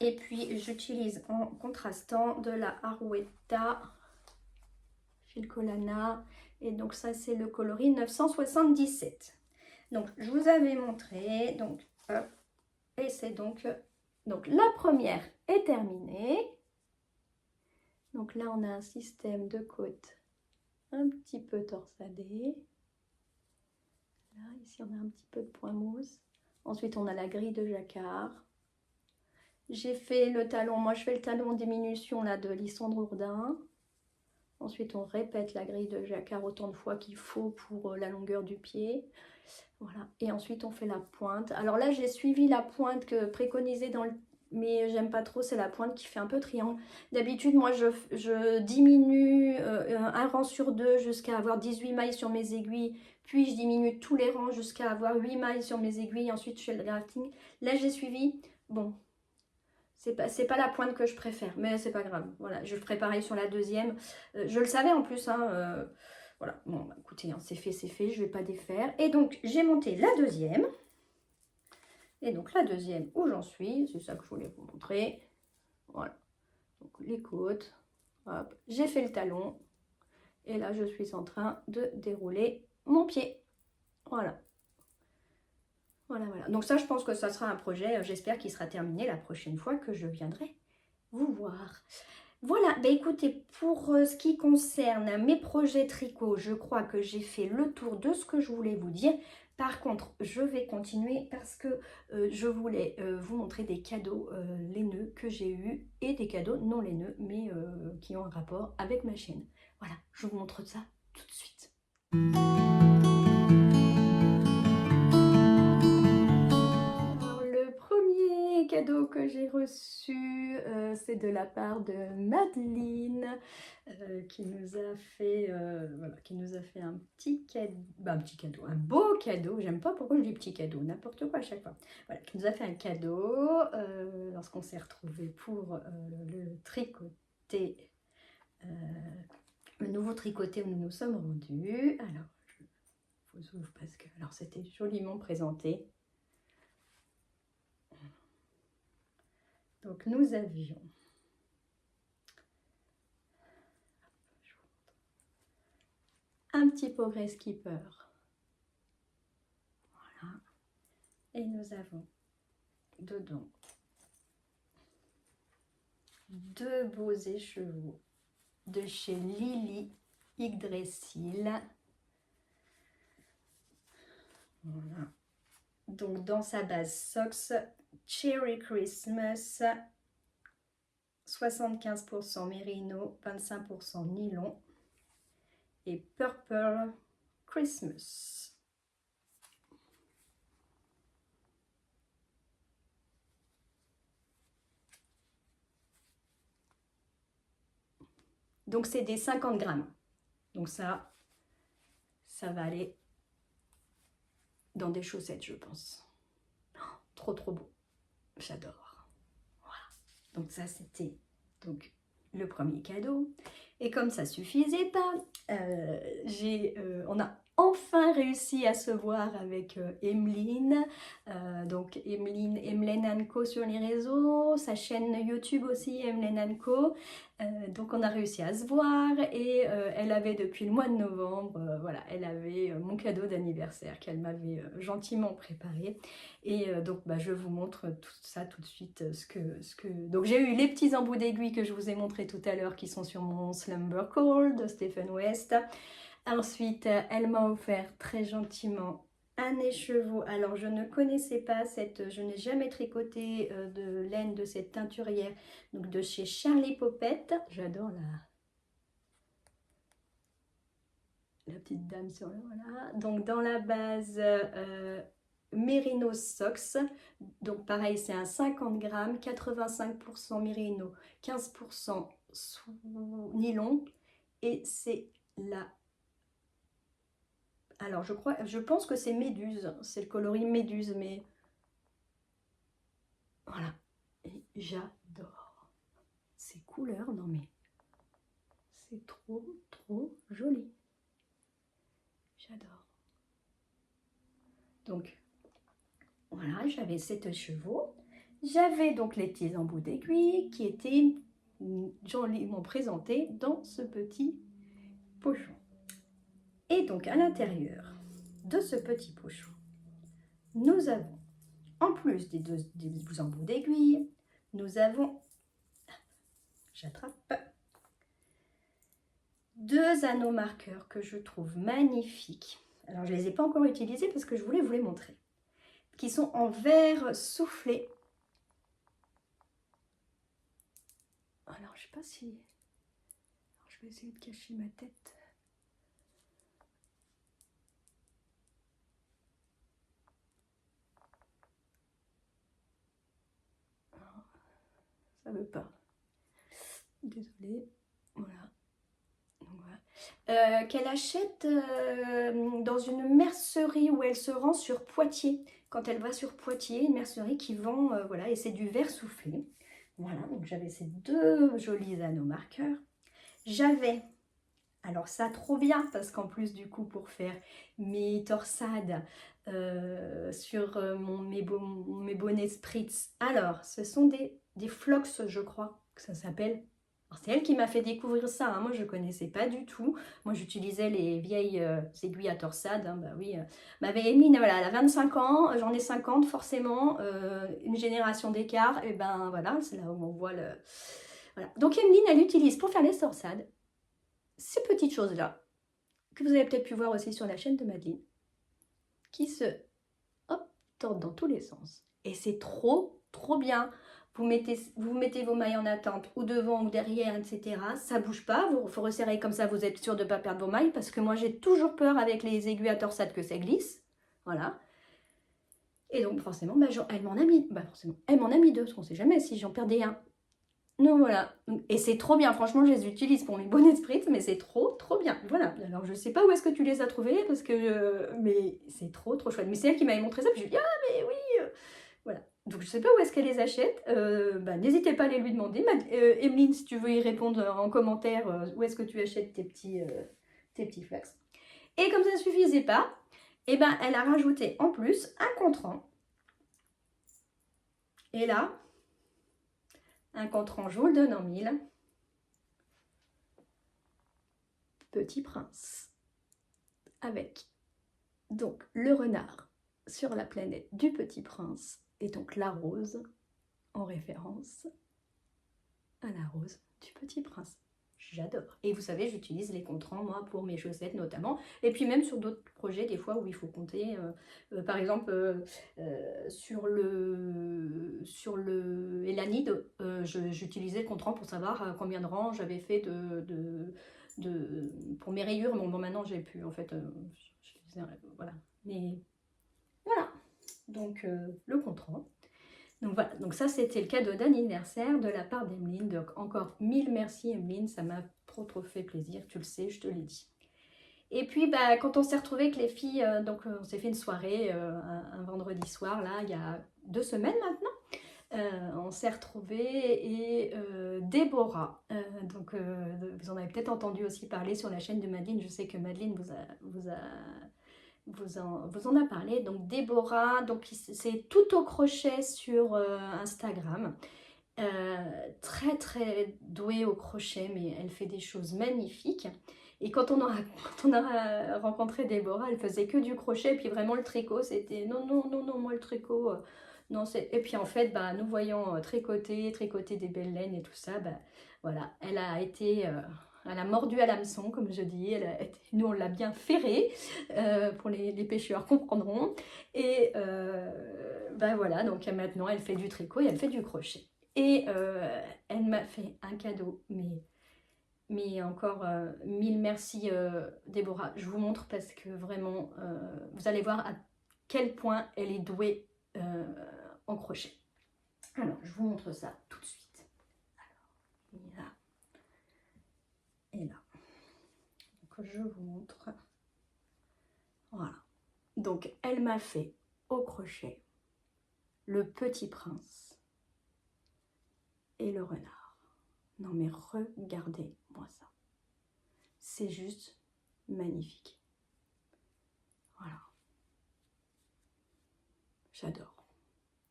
Et puis j'utilise en contrastant de la Arouetta Filcolana, et donc ça c'est le coloris 977. Donc je vous avais montré, donc hop, et c'est donc la première est terminée. Donc là on a un système de côte un petit peu torsadé. Là ici on a un petit peu de point mousse. Ensuite on a la grille de jacquard. J'ai fait le talon, moi je fais le talon en diminution là de Lysandre Hourdin. Ensuite on répète la grille de jacquard autant de fois qu'il faut pour la longueur du pied. Voilà. Et ensuite on fait la pointe. Alors là j'ai suivi la pointe que préconisée dans le... Mais j'aime pas trop, c'est la pointe qui fait un peu triangle. D'habitude moi je diminue un rang sur deux jusqu'à avoir 18 mailles sur mes aiguilles. Puis je diminue tous les rangs jusqu'à avoir 8 mailles sur mes aiguilles. Ensuite je fais le grafting. Là j'ai suivi, bon... C'est pas la pointe que je préfère, mais c'est pas grave. Voilà, je ferai pareil sur la deuxième. Je le savais en plus, hein, voilà. Bon, bah, écoutez, hein, c'est fait, je vais pas défaire. Et donc, j'ai monté la deuxième. Et donc, la deuxième, où j'en suis, c'est ça que je voulais vous montrer. Voilà. Donc, les côtes. Hop, j'ai fait le talon. Et là, je suis en train de dérouler mon pied. Voilà. Voilà, voilà. Donc ça, je pense que ça sera un projet, j'espère qu'il sera terminé la prochaine fois que je viendrai vous voir. Voilà, bah écoutez, pour ce qui concerne mes projets tricot, je crois que j'ai fait le tour de ce que je voulais vous dire. Par contre, je vais continuer parce que je voulais vous montrer des cadeaux laineux que j'ai eus et des cadeaux non laineux, mais qui ont un rapport avec ma chaîne. Voilà, je vous montre ça tout de suite. Cadeau que j'ai reçu, c'est de la part de Madeleine qui nous a fait voilà, qui nous a fait un petit cadeau, un beau cadeau. J'aime pas pourquoi je dis petit cadeau, n'importe quoi à chaque fois. Voilà, qui nous a fait un cadeau lorsqu'on s'est retrouvés pour le tricoté, le nouveau tricoté où nous nous sommes rendus. Alors, je vous ouvre parce que alors c'était joliment présenté. Donc nous avions un petit Progress Keeper. Voilà. Et nous avons dedans deux beaux écheveaux de chez Lily Yggdrasil. Voilà. Donc dans sa base Socks, Cherry Christmas, 75% mérino, 25% nylon, et Purple Christmas. Donc c'est des 50 grammes. Donc ça va aller dans des chaussettes, je pense. Oh, trop beau. J'adore. Voilà. Donc ça, c'était donc le premier cadeau. Et comme ça suffisait pas, on a enfin réussi à se voir avec Emeline, donc Emlyn Co sur les réseaux, sa chaîne YouTube aussi, Emlyn Co. Donc on a réussi à se voir et elle avait depuis le mois de novembre, voilà, elle avait mon cadeau d'anniversaire qu'elle m'avait gentiment préparé. Et donc bah, je vous montre tout ça tout de suite. Donc j'ai eu les petits embouts d'aiguilles que je vous ai montré tout à l'heure qui sont sur mon Slumber Call de Stephen West. Ensuite, elle m'a offert très gentiment un écheveau. Alors, je ne connaissais pas je n'ai jamais tricoté de laine de cette teinturière, donc de chez Charlie Popette. J'adore la petite dame sur le voilà. Donc, dans la base, Merino Socks. Donc, pareil, c'est un 50 grammes, 85% Merino, 15% nylon. Et c'est la... Alors, je pense que c'est Méduse. C'est le coloris Méduse, mais... Voilà. Et j'adore. Ces couleurs, non mais... C'est trop, trop joli. J'adore. Donc, voilà, j'avais 7 chevaux. J'avais donc les petits embouts d'aiguille qui étaient joliment présentés dans ce petit pochon. Et donc, à l'intérieur de ce petit pochon, nous avons, en plus des deux embouts d'aiguille, nous avons, j'attrape, 2 anneaux marqueurs que je trouve magnifiques. Alors, je ne les ai pas encore utilisés parce que je voulais vous les montrer. Qui sont en verre soufflé. Alors, je ne sais pas si... Alors, je vais essayer de cacher ma tête. Ça veut pas. Désolée. Voilà. Voilà. Qu'elle achète dans une mercerie où elle se rend sur Poitiers. Quand elle va sur Poitiers, une mercerie qui vend, voilà, et c'est du verre soufflé. Voilà, donc j'avais ces 2 jolis anneaux marqueurs. J'avais, alors ça trop bien, parce qu'en plus du coup pour faire mes torsades sur mes bonnets Spritz, alors ce sont des flox, je crois que ça s'appelle. C'est elle qui m'a fait découvrir ça, hein. Moi je ne connaissais pas du tout. Moi j'utilisais les vieilles aiguilles à torsade, hein, bah oui. M'avait Emeline, voilà, elle a 25 ans, j'en ai 50 forcément, une génération d'écart, et ben voilà, c'est là où on voit le... Voilà. Donc Emeline, elle utilise pour faire les torsades ces petites choses-là, que vous avez peut-être pu voir aussi sur la chaîne de Madeleine, qui se tordent dans tous les sens. Et c'est trop, trop bien. Vous mettez vos mailles en attente, ou devant ou derrière, etc. Ça ne bouge pas, vous resserrez comme ça, vous êtes sûr de ne pas perdre vos mailles, parce que moi j'ai toujours peur avec les aiguilles à torsade que ça glisse. Voilà. Et donc forcément, bah, elle m'en a mis, elle m'en a mis 2, parce qu'on ne sait jamais si j'en perdais un. Donc voilà, et c'est trop bien, franchement je les utilise pour mes bonnets de Spritz, mais c'est trop trop bien. Voilà, alors je sais pas où est-ce que tu les as trouvés, parce que mais c'est trop trop chouette. Mais c'est elle qui m'avait montré ça, puis je lui ai dit ah mais oui, voilà. Donc je sais pas où est-ce qu'elle les achète, bah, n'hésitez pas à les lui demander. Emeline, si tu veux y répondre en commentaire, où est-ce que tu achètes tes petits flax. Et comme ça ne suffisait pas, et ben elle a rajouté en plus un contrant. Et là, un contrant, je vous le donne en 1000. Petit Prince. Avec donc le renard sur la planète du Petit Prince. Et donc la rose en référence à la rose du Petit Prince. J'adore. Et vous savez, j'utilise les contrans, moi, pour mes chaussettes notamment. Et puis même sur d'autres projets, des fois, où il faut compter. Par exemple, sur le Elanide, j'utilisais le contrant pour savoir combien de rangs j'avais fait pour mes rayures. Bon, maintenant, j'ai pu, en fait, voilà. Mais voilà. Donc, le contrant. Donc voilà, donc ça c'était le cadeau d'anniversaire de la part d'Emeline. Donc encore 1000 merci Emeline, ça m'a trop fait plaisir, tu le sais, je te l'ai dit. Et puis bah, quand on s'est retrouvés avec les filles, donc on s'est fait une soirée un vendredi soir, là, il y a 2 semaines maintenant. On s'est retrouvés et Déborah, donc vous en avez peut-être entendu aussi parler sur la chaîne de Madeleine, je sais que Madeleine vous en a parlé. Donc Déborah, donc c'est tout au crochet sur Instagram. Très très douée au crochet, mais elle fait des choses magnifiques. Et quand quand on a rencontré Déborah, elle faisait que du crochet, puis vraiment le tricot, c'était non, non, non, non, moi le tricot, non, c'est... Et puis en fait, bah, nous voyons tricoter des belles laines et tout ça, bah, voilà, elle a été... elle a mordu à l'hameçon, comme je dis, nous on l'a bien ferrée, pour les pêcheurs comprendront. Et bah voilà, donc maintenant elle fait du tricot et elle fait du crochet. Et elle m'a fait un cadeau, mais encore mille merci Déborah. Je vous montre parce que vraiment, vous allez voir à quel point elle est douée en crochet. Alors, je vous montre ça tout de suite. Alors, là et là. Donc, je vous montre. Voilà. Donc, elle m'a fait au crochet le Petit Prince et le renard. Non mais regardez-moi ça. C'est juste magnifique. Voilà. J'adore.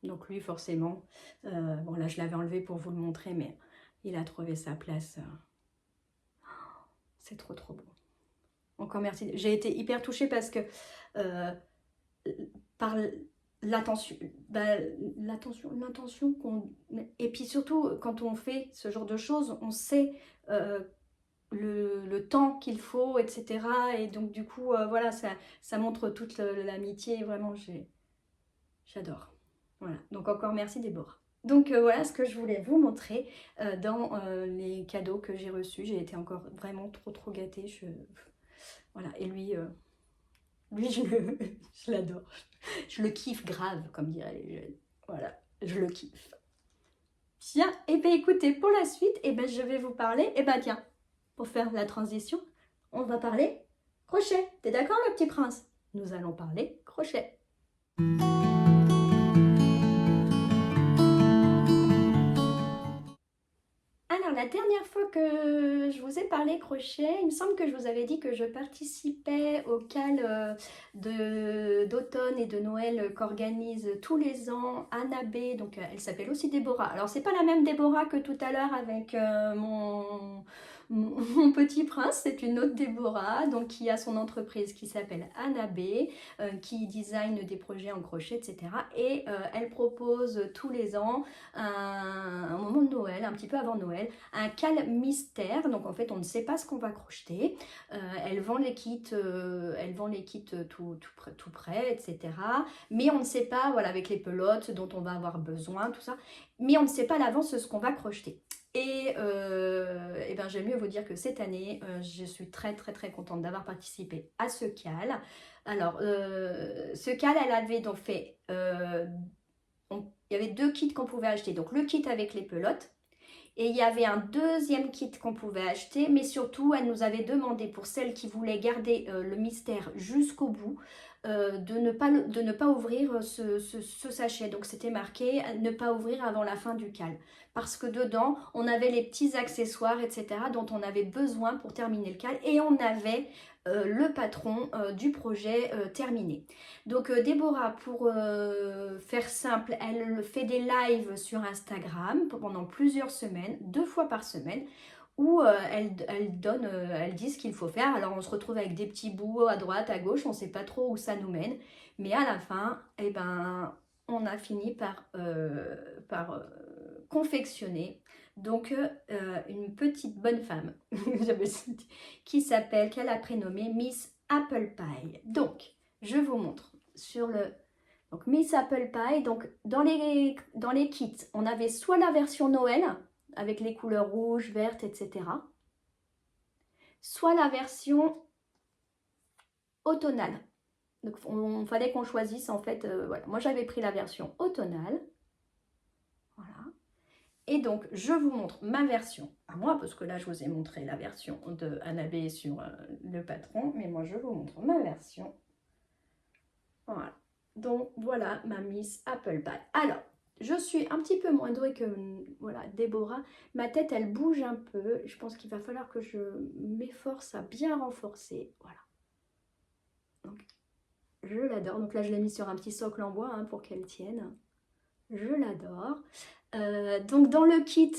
Donc lui forcément, bon là je l'avais enlevé pour vous le montrer, mais il a trouvé sa place. C'est trop trop beau. Encore merci. J'ai été hyper touchée parce que par l'attention, l'intention qu'on... Et puis surtout, quand on fait ce genre de choses, on sait le temps qu'il faut, etc. Et donc du coup, voilà, ça montre toute l'amitié. Vraiment, j'adore. Voilà, donc encore merci Déborah. Donc voilà ce que je voulais vous montrer dans les cadeaux que j'ai reçus. J'ai été encore vraiment trop gâtée. Voilà, et lui, je l'adore. Je le kiffe grave, comme diraient les jeunes. Voilà, je le kiffe. Bien, et bien écoutez, pour la suite, je vais vous parler, tiens, pour faire la transition, on va parler crochet. T'es d'accord le petit prince? Nous allons parler crochet. Alors, la dernière fois que je vous ai parlé crochet, il me semble que je vous avais dit que je participais au cal d'automne et de Noël qu'organise tous les ans Anna B. Donc, elle s'appelle aussi Déborah. Alors, c'est pas la même Déborah que tout à l'heure avec mon petit prince, c'est une autre Déborah, donc qui a son entreprise qui s'appelle Anna B, qui design des projets en crochet, etc. Et elle propose tous les ans un moment de Noël, un petit peu avant Noël, un cal mystère. Donc en fait, on ne sait pas ce qu'on va crocheter. Elle vend les kits, tout prêt, etc. Mais on ne sait pas, voilà, avec les pelotes dont on va avoir besoin, tout ça. Mais on ne sait pas à l'avance ce qu'on va crocheter. Et j'aime mieux vous dire que cette année, je suis très contente d'avoir participé à ce cal. Alors, ce cal, elle avait donc fait... il y avait 2 kits qu'on pouvait acheter. Donc, le kit avec les pelotes. Et il y avait un deuxième kit qu'on pouvait acheter. Mais surtout, elle nous avait demandé, pour celles qui voulaient garder le mystère jusqu'au bout, de ne pas ouvrir ce sachet. Donc c'était marqué ne pas ouvrir avant la fin du cal. Parce que dedans, on avait les petits accessoires, etc. dont on avait besoin pour terminer le cal. Et on avait le patron du projet terminé. Donc Déborah, pour faire simple, elle fait des lives sur Instagram pendant plusieurs semaines, 2 fois par semaine, où elle dit ce qu'il faut faire. Alors on se retrouve avec des petits bouts à droite, à gauche, on ne sait pas trop où ça nous mène. Mais à la fin, on a fini par confectionner donc une petite bonne femme qu'elle a prénommée Miss Apple Pie. Donc, je vous montre sur le... Donc, Miss Apple Pie, donc dans les kits, on avait soit la version Noël, avec les couleurs rouges, vertes, etc. Soit la version automnale. Donc, il fallait qu'on choisisse, en fait, voilà. Moi, j'avais pris la version automnale. Voilà. Et donc, je vous montre ma version à moi, parce que là, je vous ai montré la version de Anna B sur le patron, mais moi, je vous montre ma version. Voilà. Donc, voilà ma Miss Apple Pie. Alors, je suis un petit peu moins douée que voilà, Déborah. Ma tête, elle bouge un peu. Je pense qu'il va falloir que je m'efforce à bien renforcer. Voilà. Donc, je l'adore. Donc là, je l'ai mis sur un petit socle en bois hein, pour qu'elle tienne. Je l'adore. Donc dans le kit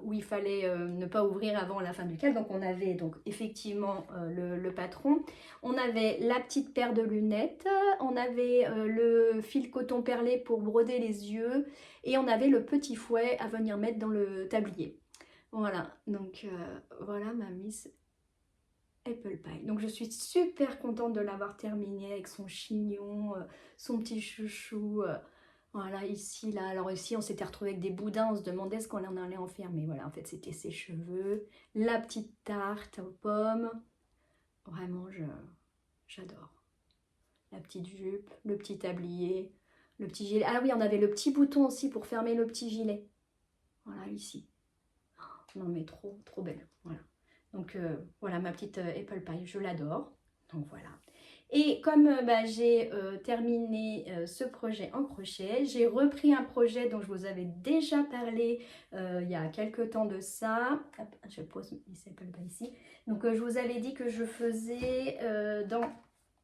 où il fallait ne pas ouvrir avant la fin duquel, donc on avait donc effectivement le patron, on avait la petite paire de lunettes, on avait le fil coton perlé pour broder les yeux et on avait le petit fouet à venir mettre dans le tablier. Voilà, donc voilà ma Miss Apple Pie. Donc je suis super contente de l'avoir terminée avec son chignon, son petit chouchou. Voilà, ici, là. Alors ici, on s'était retrouvé avec des boudins. On se demandait ce qu'on en allait en faire. Mais voilà, en fait, c'était ses cheveux. La petite tarte aux pommes. Vraiment, j'adore. La petite jupe, le petit tablier, le petit gilet. Ah oui, on avait le petit bouton aussi pour fermer le petit gilet. Voilà, ici. Non, mais trop, trop belle. Voilà. Donc, voilà ma petite Apple Pie. Je l'adore. Donc, voilà. Et comme j'ai terminé ce projet en crochet, j'ai repris un projet dont je vous avais déjà parlé il y a quelques temps de ça. Hop, je pose ici. Donc je vous avais dit que je faisais dans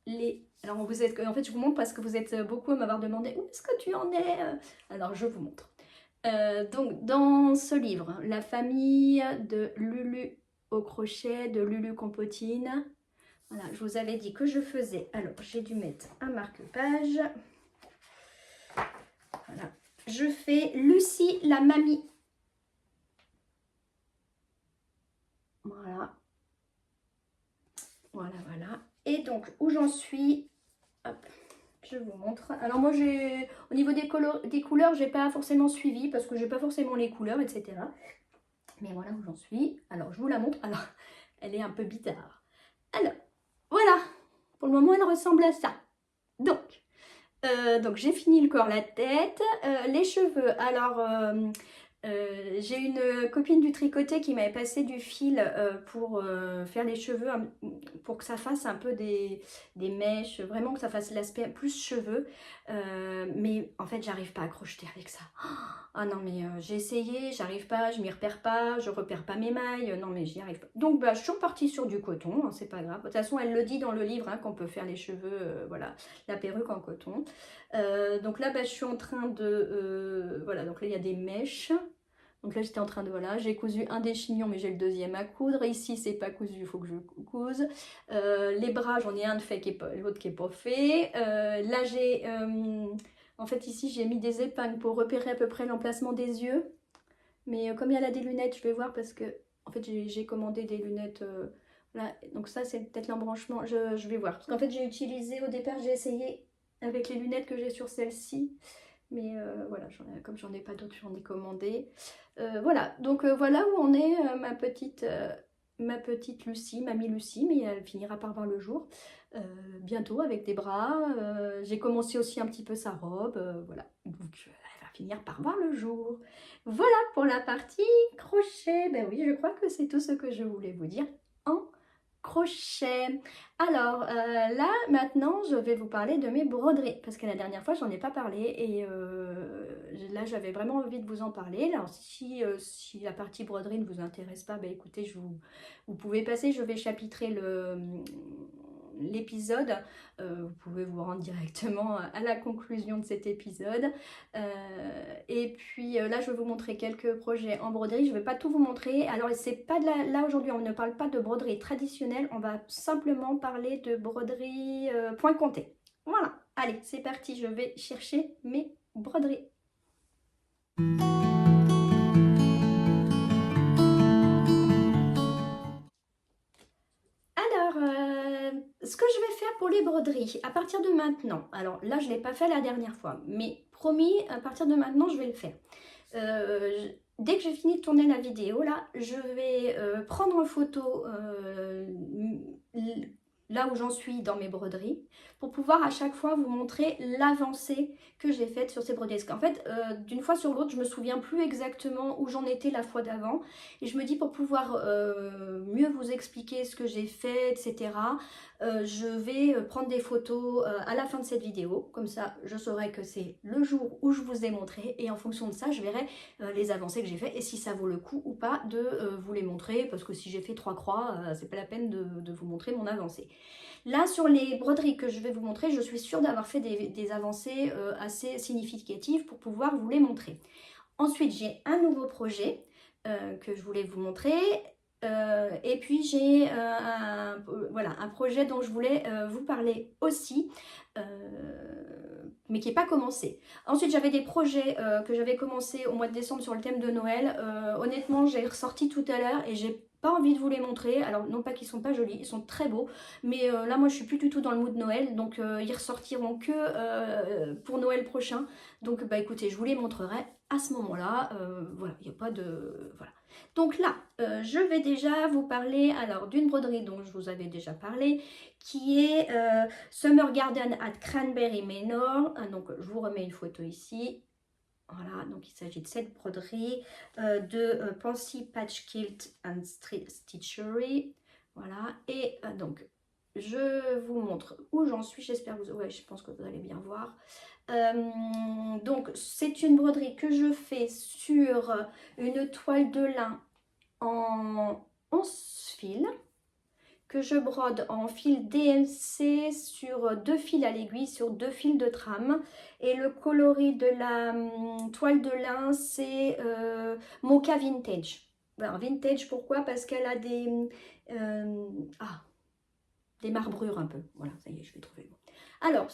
les... Alors en fait je vous montre parce que vous êtes beaucoup à m'avoir demandé où est-ce que tu en es. Alors je vous montre. Donc dans ce livre, La famille de Lulu au crochet de Lulu Compotine. Voilà, je vous avais dit que je faisais. Alors, j'ai dû mettre un marque-page. Voilà. Je fais Lucie la mamie. Voilà. Voilà, voilà. Et donc, où j'en suis, hop, je vous montre. Alors moi, au niveau des couleurs, j'ai pas forcément suivi parce que j'ai pas forcément les couleurs, etc. Mais voilà où j'en suis. Alors, je vous la montre. Alors, elle est un peu bizarre. Alors, voilà. Pour le moment, elle ressemble à ça. Donc j'ai fini le corps, la tête, les cheveux. Alors, j'ai une copine du tricoté qui m'avait passé du fil pour faire les cheveux, pour que ça fasse un peu des mèches, vraiment que ça fasse l'aspect plus cheveux. Mais en fait, j'arrive pas à crocheter avec ça. Ah non, mais j'ai essayé, j'arrive pas, je m'y repère pas, je repère pas mes mailles, non mais j'y arrive pas. Donc je suis repartie sur du coton, hein, c'est pas grave. De toute façon, elle le dit dans le livre hein, qu'on peut faire les cheveux, voilà, la perruque en coton. Donc là, je suis en train de... voilà, donc là, il y a des mèches. Donc là, j'étais en train de... Voilà, j'ai cousu un des chignons, mais j'ai le deuxième à coudre. Ici, c'est pas cousu, il faut que je couse. Les bras, j'en ai un de fait, l'autre qui est pas fait. Là, j'ai... en fait, ici, j'ai mis des épingles pour repérer à peu près l'emplacement des yeux. Mais comme il y a là des lunettes, je vais voir parce que... En fait, j'ai commandé des lunettes... là. Donc ça, c'est peut-être l'embranchement. Je vais voir. Parce qu'en fait, j'ai utilisé... Au départ, j'ai essayé avec les lunettes que j'ai sur celle-ci. Mais voilà, comme j'en ai pas d'autres, j'en ai commandé. Voilà, donc voilà où on est ma petite Lucie, mamie Lucie, mais elle finira par voir le jour bientôt avec des bras. J'ai commencé aussi un petit peu sa robe, voilà. Donc elle va finir par voir le jour. Voilà pour la partie crochet. Ben oui, je crois que c'est tout ce que je voulais vous dire en crochet. Alors là maintenant je vais vous parler de mes broderies parce que la dernière fois j'en ai pas parlé et là j'avais vraiment envie de vous en parler. Alors si la partie broderie ne vous intéresse pas, écoutez, vous pouvez passer, je vais chapitrer l'épisode. Vous pouvez vous rendre directement à la conclusion de cet épisode. Et puis là, je vais vous montrer quelques projets en broderie. Je ne vais pas tout vous montrer. Alors, c'est pas là aujourd'hui, on ne parle pas de broderie traditionnelle. On va simplement parler de broderie point compté. Voilà. Allez, c'est parti. Je vais chercher mes broderies. Ce que je vais faire pour les broderies, à partir de maintenant, alors là je ne l'ai pas fait la dernière fois, mais promis, à partir de maintenant je vais le faire. Dès que j'ai fini de tourner la vidéo, là, je vais prendre en photo là où j'en suis dans mes broderies pour pouvoir à chaque fois vous montrer l'avancée que j'ai faite sur ces broderies. Parce qu'en fait, d'une fois sur l'autre, je me souviens plus exactement où j'en étais la fois d'avant. Et je me dis pour pouvoir mieux vous expliquer ce que j'ai fait, etc., je vais prendre des photos à la fin de cette vidéo. Comme ça, je saurai que c'est le jour où je vous ai montré. Et en fonction de ça, je verrai les avancées que j'ai fait et si ça vaut le coup ou pas de vous les montrer. Parce que si j'ai fait 3 croix, c'est pas la peine de vous montrer mon avancée. Là, sur les broderies que je vais vous montrer, je suis sûre d'avoir fait des avancées assez significatives pour pouvoir vous les montrer. Ensuite, j'ai un nouveau projet que je voulais vous montrer. Et puis, j'ai voilà, un projet dont je voulais vous parler aussi, mais qui n'est pas commencé. Ensuite, j'avais des projets que j'avais commencé au mois de décembre sur le thème de Noël. Honnêtement, j'ai ressorti tout à l'heure et j'ai pas envie de vous les montrer. Alors, non pas qu'ils sont pas jolis, ils sont très beaux, mais là, moi, je suis plus du tout dans le mood Noël, donc ils ressortiront que pour Noël prochain. Donc, bah écoutez, je vous les montrerai à ce moment-là. Voilà, il n'y a pas de... Voilà. Donc là, je vais déjà vous parler alors d'une broderie dont je vous avais déjà parlé, qui est Summer Garden at Cranberry Manor. Donc, je vous remets une photo ici. Voilà, donc il s'agit de cette broderie de Pansy Patch Quilt and Stitchery. Voilà, et donc je vous montre où j'en suis. J'espère que vous... Ouais, je pense que vous allez bien voir. Donc c'est une broderie que je fais sur une toile de lin en 11 fils, que je brode en fil DMC sur 2 fils à l'aiguille, sur 2 fils de trame. Et le coloris de la toile de lin, c'est Mocha Vintage. Alors, vintage, pourquoi? Parce qu'elle a des marbrures un peu. Voilà, ça y est, je vais trouver le mot. Alors,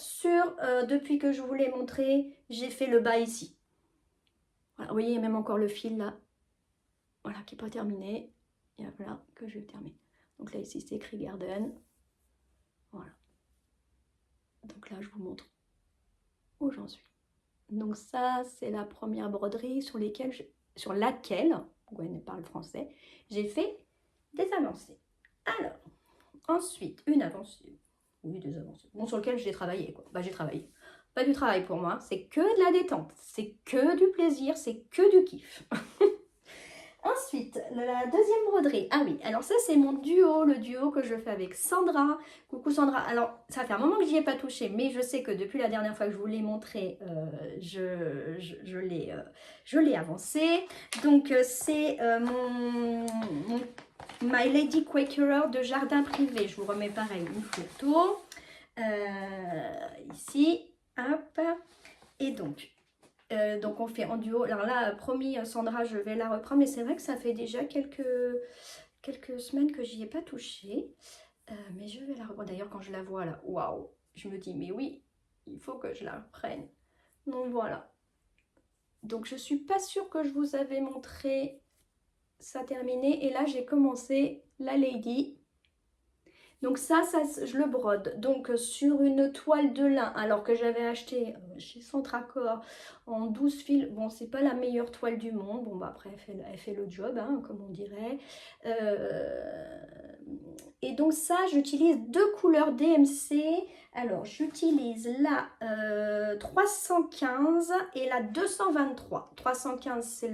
depuis que je vous l'ai montré, j'ai fait le bas ici. Voilà, vous voyez, il y a même encore le fil là. Voilà, qui n'est pas terminé. Et voilà, que je vais terminer. Donc là, ici, c'est écrit Garden. Voilà. Donc là, je vous montre où j'en suis. Donc ça, c'est la première broderie sur laquelle, Gwen parle français, j'ai fait des avancées. Alors, ensuite, une avancée. Oui, des avancées. Bon, sur lequel j'ai travaillé, quoi. Bah, j'ai travaillé. Pas du travail pour moi, c'est que de la détente. C'est que du plaisir, c'est que du kiff. Ensuite, la deuxième broderie. Ah oui, alors ça c'est mon duo, le duo que je fais avec Sandra. Coucou Sandra. Alors, ça fait un moment que j'y ai pas touché, mais je sais que depuis la dernière fois que je vous l'ai montré, je l'ai avancé. Donc, c'est My Lady Quakerer de Jardin Privé. Je vous remets pareil une photo. Ici, hop. Et donc on fait en duo. Alors là, promis Sandra, je vais la reprendre. Mais c'est vrai que ça fait déjà quelques semaines que j'y ai pas touché. Mais je vais la reprendre. D'ailleurs, quand je la vois là, waouh, je me dis, mais oui, il faut que je la reprenne. Donc voilà. Donc je suis pas sûre que je vous avais montré ça terminé. Et là, j'ai commencé la Lady. Donc ça, je le brode donc sur une toile de lin, alors que j'avais acheté chez Centracor en 12 fils. Bon, c'est pas la meilleure toile du monde. Bon, bah après, elle fait le job, hein, comme on dirait. Et donc ça, j'utilise 2 couleurs DMC. Alors, j'utilise la 315 et la 223. 315, c'est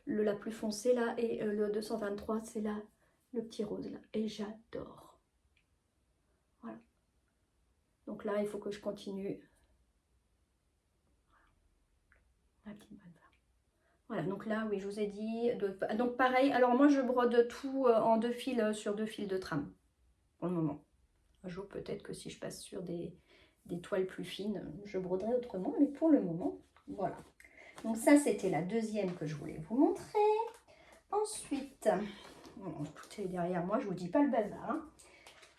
la plus foncée là, et le 223, c'est le petit rose là. Et j'adore. Voilà. Donc là, il faut que je continue. La petite bonne femme. Voilà, donc là, oui, je vous ai dit. Donc pareil, alors moi, je brode tout en 2 fils sur 2 fils de trame. Pour le moment. Un jour, peut-être que si je passe sur des toiles plus fines, je broderai autrement. Mais pour le moment, voilà. Donc ça, c'était la deuxième que je voulais vous montrer. Ensuite, tout est derrière moi, je vous dis pas le bazar. Hein.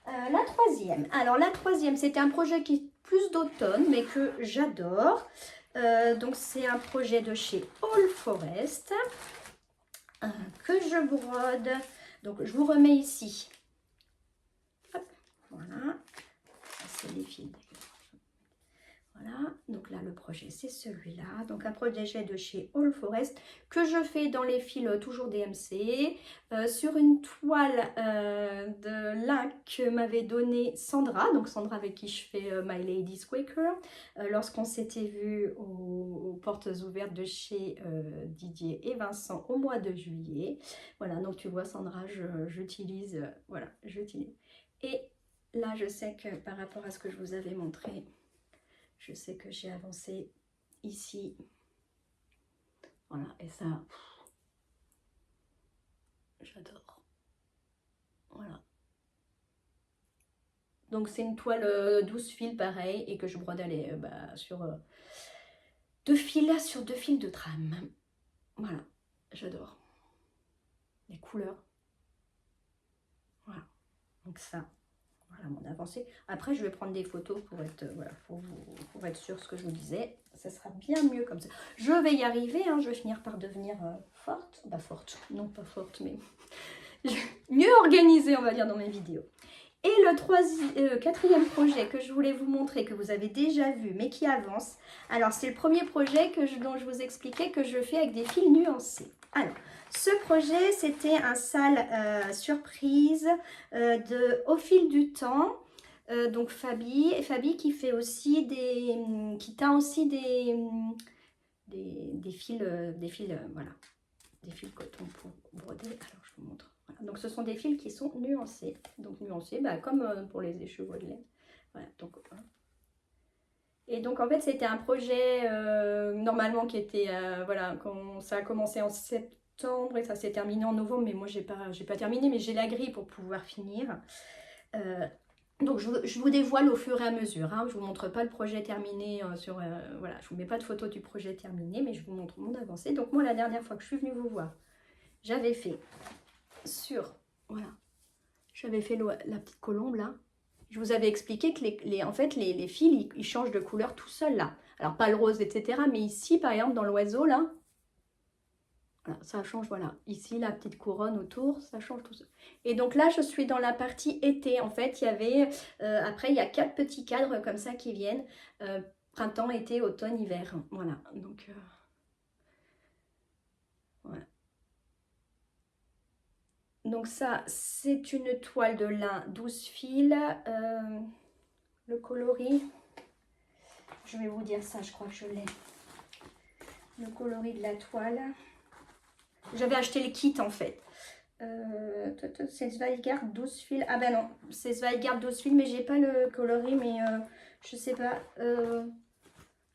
La troisième. Alors la troisième, c'était un projet qui est plus d'automne, mais que j'adore. Donc c'est un projet de chez All Forest que je brode. Donc je vous remets ici. Hop, voilà. C'est les fils. Voilà, donc là le projet c'est celui-là, donc un projet de chez All Forest que je fais dans les fils toujours DMC, sur une toile de lin que m'avait donné Sandra, donc Sandra avec qui je fais My Lady Quaker, lorsqu'on s'était vu aux portes ouvertes de chez Didier et Vincent au mois de juillet. Voilà, donc tu vois Sandra, j'utilise, voilà, j'utilise. Et là je sais que par rapport à ce que je vous avais montré, je sais que j'ai avancé ici. Voilà, et ça, j'adore. Voilà. Donc c'est une toile 12 fils pareil, et que je brode sur 2 fils, sur 2 fils de trame. Voilà, j'adore. Les couleurs. Voilà, donc ça. Voilà mon avancée. Après, je vais prendre des photos pour être, voilà, pour être sûr ce que je vous disais. Ça sera bien mieux comme ça. Je vais y arriver, hein, je vais finir par devenir forte. Bah forte, non pas forte, mais mieux organisée, on va dire, dans mes vidéos. Et le quatrième projet que je voulais vous montrer, que vous avez déjà vu, mais qui avance. Alors, c'est le premier projet dont je vous expliquais que je fais avec des fils nuancés. Alors, ce projet, c'était un sale surprise au fil du temps. Donc, Fabi qui fait aussi qui teint aussi des fils, voilà, des fils coton pour broder. Alors, je vous montre. Voilà. Donc, ce sont des fils qui sont nuancés. Donc, nuancés, bah, comme pour les écheveaux de lait. Voilà, donc, voilà. Et donc, en fait, c'était un projet normalement qui était, voilà, quand ça a commencé en septembre et ça s'est terminé en novembre. Mais moi, j'ai pas terminé, mais j'ai la grille pour pouvoir finir. Donc, je vous dévoile au fur et à mesure. Hein. Je ne vous montre pas le projet terminé voilà, je ne vous mets pas de photo du projet terminé, mais je vous montre mon avancée. Donc, moi, la dernière fois que je suis venue vous voir, j'avais fait voilà, j'avais fait la petite colombe là. Je vous avais expliqué que en fait, les fils, ils changent de couleur tout seuls là. Alors, pas le rose, etc. Mais ici, par exemple, dans l'oiseau là, voilà, ça change, voilà. Ici, la petite couronne autour, ça change tout ça. Et donc là, je suis dans la partie été. En fait, il y avait, après, il y a 4 petits cadres comme ça qui viennent. Printemps, été, automne, hiver. Voilà, donc, voilà. Donc ça, c'est une toile de lin 12 fils. Le coloris, je vais vous dire ça, je crois que je l'ai. Le coloris de la toile. J'avais acheté le kit en fait. C'est Zweigart 12 fils. Ah ben non, c'est Zweigart 12 fils, mais j'ai pas le coloris, mais je sais pas.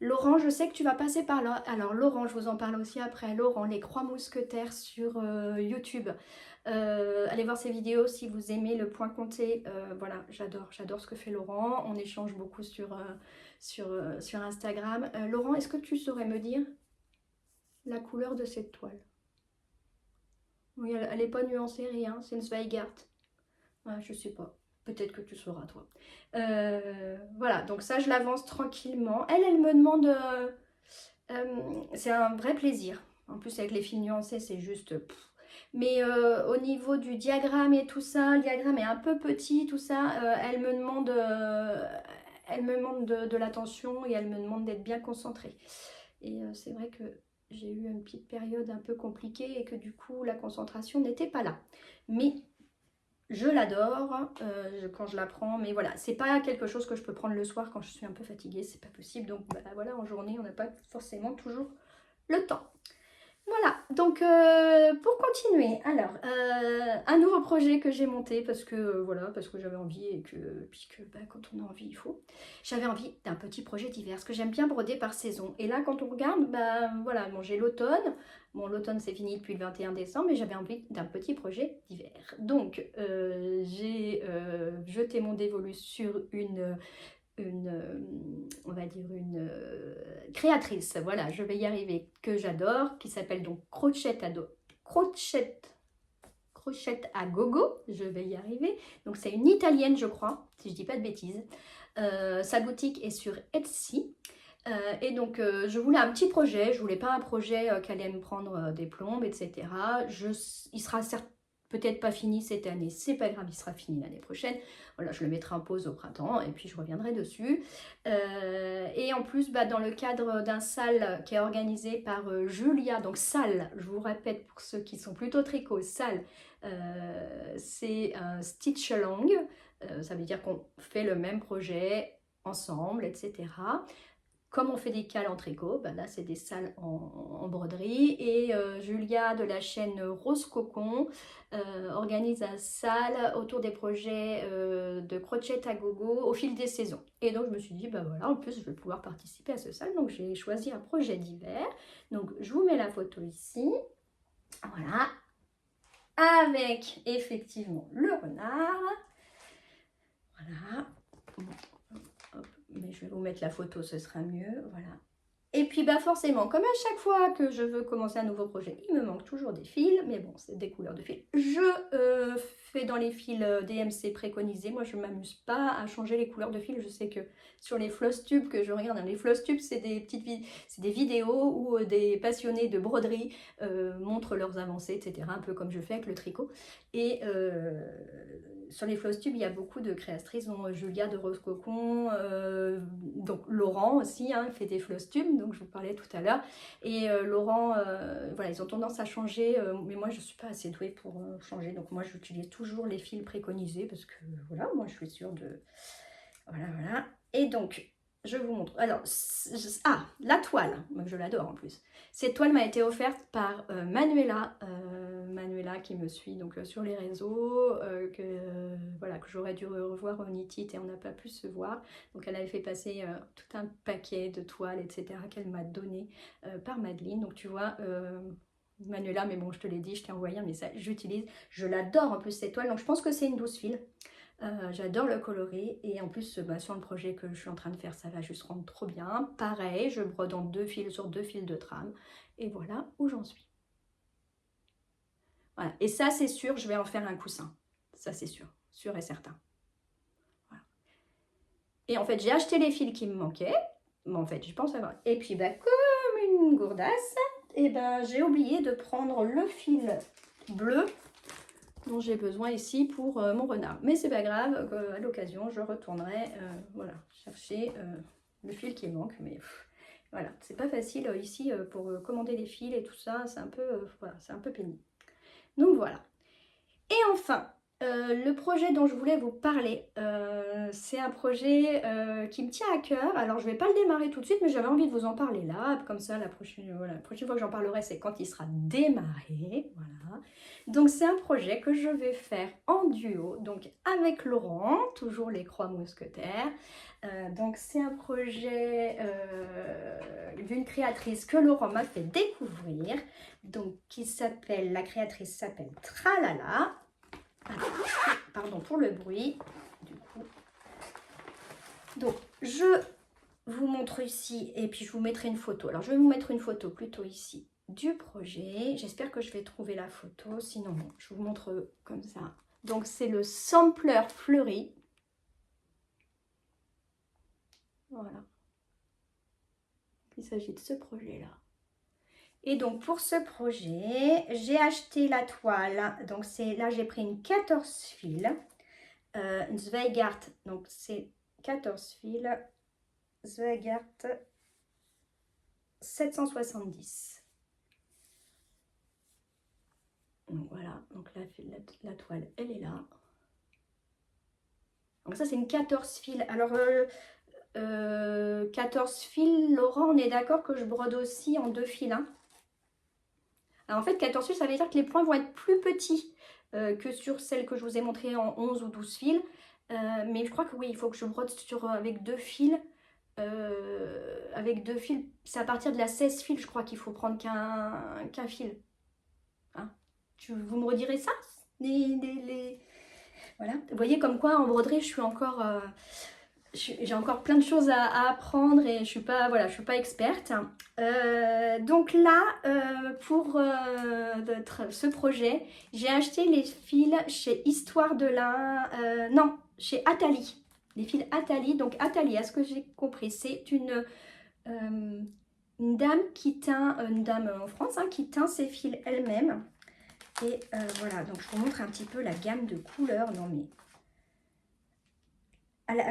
Laurent, je sais que tu vas passer par là. Alors Laurent, je vous en parle aussi après. Laurent, les Croix Mousquetaires sur YouTube. Allez voir ses vidéos si vous aimez le point compté. Voilà, j'adore ce que fait Laurent. On échange beaucoup sur Instagram. Laurent, est-ce que tu saurais me dire la couleur de cette toile? Oui, elle n'est pas nuancée, rien. C'est une Zweigart. Ouais, je sais pas. Peut-être que tu sauras, toi. Voilà, donc ça, je l'avance tranquillement. Elle me demande... c'est un vrai plaisir. En plus, avec les fils nuancés, c'est juste... Mais au niveau du diagramme et tout ça, le diagramme est un peu petit, tout ça. Elle me demande de l'attention et elle me demande d'être bien concentrée. Et c'est vrai que j'ai eu une petite période un peu compliquée et que du coup, la concentration n'était pas là. Mais je l'adore quand je la prends, mais voilà, c'est pas quelque chose que je peux prendre le soir quand je suis un peu fatiguée, c'est pas possible. Donc bah, voilà, en journée, on n'a pas forcément toujours le temps. Voilà, donc pour continuer, alors, un nouveau projet que j'ai monté parce que voilà, parce que j'avais envie et puis que bah, quand on a envie, il faut. J'avais envie d'un petit projet d'hiver, parce que j'aime bien broder par saison. Et là, quand on regarde, bah voilà, bon, j'ai l'automne. Bon, l'automne c'est fini depuis le 21 décembre, mais j'avais envie d'un petit projet d'hiver. Donc, j'ai jeté mon dévolu sur on va dire une créatrice, voilà, je vais y arriver, que j'adore, qui s'appelle donc Crochet à gogo, je vais y arriver. Donc c'est une italienne, je crois, si je dis pas de bêtises. Sa boutique est sur Etsy. Et donc je voulais un petit projet, je voulais pas un projet qui allait me prendre des plombes, etc. Il sera certes peut-être pas fini cette année, c'est pas grave, il sera fini l'année prochaine. Voilà, je le mettrai en pause au printemps et puis je reviendrai dessus. Et en plus, bah, dans le cadre d'un salle qui est organisé par Julia, donc salle, je vous répète pour ceux qui sont plutôt tricot, salle, c'est un stitch along, ça veut dire qu'on fait le même projet ensemble, etc. Comme on fait des cales en tricot, ben là c'est des salles en broderie. Et Julia de la chaîne Rose Cocon organise un salle autour des projets de crochet à gogo au fil des saisons. Et donc je me suis dit, ben voilà, en plus je vais pouvoir participer à ce salle. Donc j'ai choisi un projet d'hiver. Donc je vous mets la photo ici. Voilà. Avec effectivement le renard. Voilà. Mais je vais vous mettre la photo, ce sera mieux, voilà. Et puis bah forcément, comme à chaque fois que je veux commencer un nouveau projet, il me manque toujours des fils, mais bon, c'est des couleurs de fils. Je fais dans les fils DMC préconisés, moi je ne m'amuse pas à changer les couleurs de fils. Je sais que sur les floss tubes que je regarde, les floss tubes c'est des vidéos où des passionnés de broderie montrent leurs avancées, etc. Un peu comme je fais avec le tricot. Et sur les floss tubes, il y a beaucoup de créatrices, dont Julia de Rose Cocon, donc Laurent aussi, hein, fait des floss tubes, donc je vous parlais tout à l'heure. Et Laurent, voilà, ils ont tendance à changer, mais moi je ne suis pas assez douée pour changer, donc moi j'utilise toujours les fils préconisés, parce que voilà, moi je suis sûre de... Voilà, voilà. Et donc, je vous montre. Alors, la toile, moi je l'adore en plus. Cette toile m'a été offerte par Manuela, Manuela qui me suit donc sur les réseaux, voilà, que j'aurais dû revoir au Knit-It et on n'a pas pu se voir. Donc elle avait fait passer tout un paquet de toiles, etc. qu'elle m'a donné par Madeleine. Donc tu vois, Manuela, mais bon je te l'ai dit, je t'ai envoyé un message, j'utilise, je l'adore en plus cette toile. Donc je pense que c'est une 12 fils. J'adore le coloris et en plus bah, sur le projet que je suis en train de faire, ça va juste rendre trop bien. Pareil, je brode en 2 fils sur 2 fils de trame et voilà où j'en suis. Voilà. Et ça c'est sûr, je vais en faire un coussin, ça c'est sûr, sûr et certain. Voilà. Et en fait j'ai acheté les fils qui me manquaient, mais en fait je pense avoir. Et puis bah, comme une gourdasse, et ben j'ai oublié de prendre le fil bleu dont j'ai besoin ici pour mon renard. Mais c'est pas grave, à l'occasion je retournerai voilà, chercher le fil qui manque. Mais voilà, c'est pas facile ici pour commander les fils et tout ça, c'est un peu voilà, c'est un peu pénible. Donc voilà. Et enfin, le projet dont je voulais vous parler, c'est un projet qui me tient à cœur. Alors je ne vais pas le démarrer tout de suite, mais j'avais envie de vous en parler là. Comme ça, la prochaine fois que j'en parlerai, c'est quand il sera démarré. Voilà. Donc c'est un projet que je vais faire en duo, donc avec Laurent, toujours les Croix Mousquetaires. Donc c'est un projet d'une créatrice que Laurent m'a fait découvrir, donc la créatrice s'appelle Tralala. Alors, pardon pour le bruit, du coup. Donc, je vous montre ici, et puis je vous mettrai une photo. Alors, je vais vous mettre une photo plutôt ici du projet. J'espère que je vais trouver la photo, sinon, bon, je vous montre comme ça. Donc, c'est le sampler fleuri. Voilà. Il s'agit de ce projet-là. Et donc pour ce projet, j'ai acheté la toile. Donc là j'ai pris une 14 fils, une Zweigart. Donc c'est 14 fils, Zweigart 770. Donc voilà, donc la toile elle est là. Donc ça c'est une 14 fils. Alors 14 fils, Laurent, on est d'accord que je brode aussi en 2 fils, hein. Alors en fait 14 fils, ça veut dire que les points vont être plus petits que sur celle que je vous ai montré en 11 ou 12 fils. Mais je crois que oui, il faut que je brode avec 2 fils. Avec 2 fils, c'est à partir de la 16 fils, je crois qu'il faut prendre qu'un fil. Hein, vous me redirez ça Voilà. Vous voyez comme quoi en broderie, je suis encore... j'ai encore plein de choses à apprendre et je suis pas, voilà, je suis pas experte. Donc là, pour ce projet, j'ai acheté les fils chez Histoire de lin, non, chez Atali. Les fils Atali. Donc Atali, à ce que j'ai compris, c'est une dame qui teint, une dame en France, hein, qui teint ses fils elle-même. Et voilà, donc je vous montre un petit peu la gamme de couleurs. Non mais,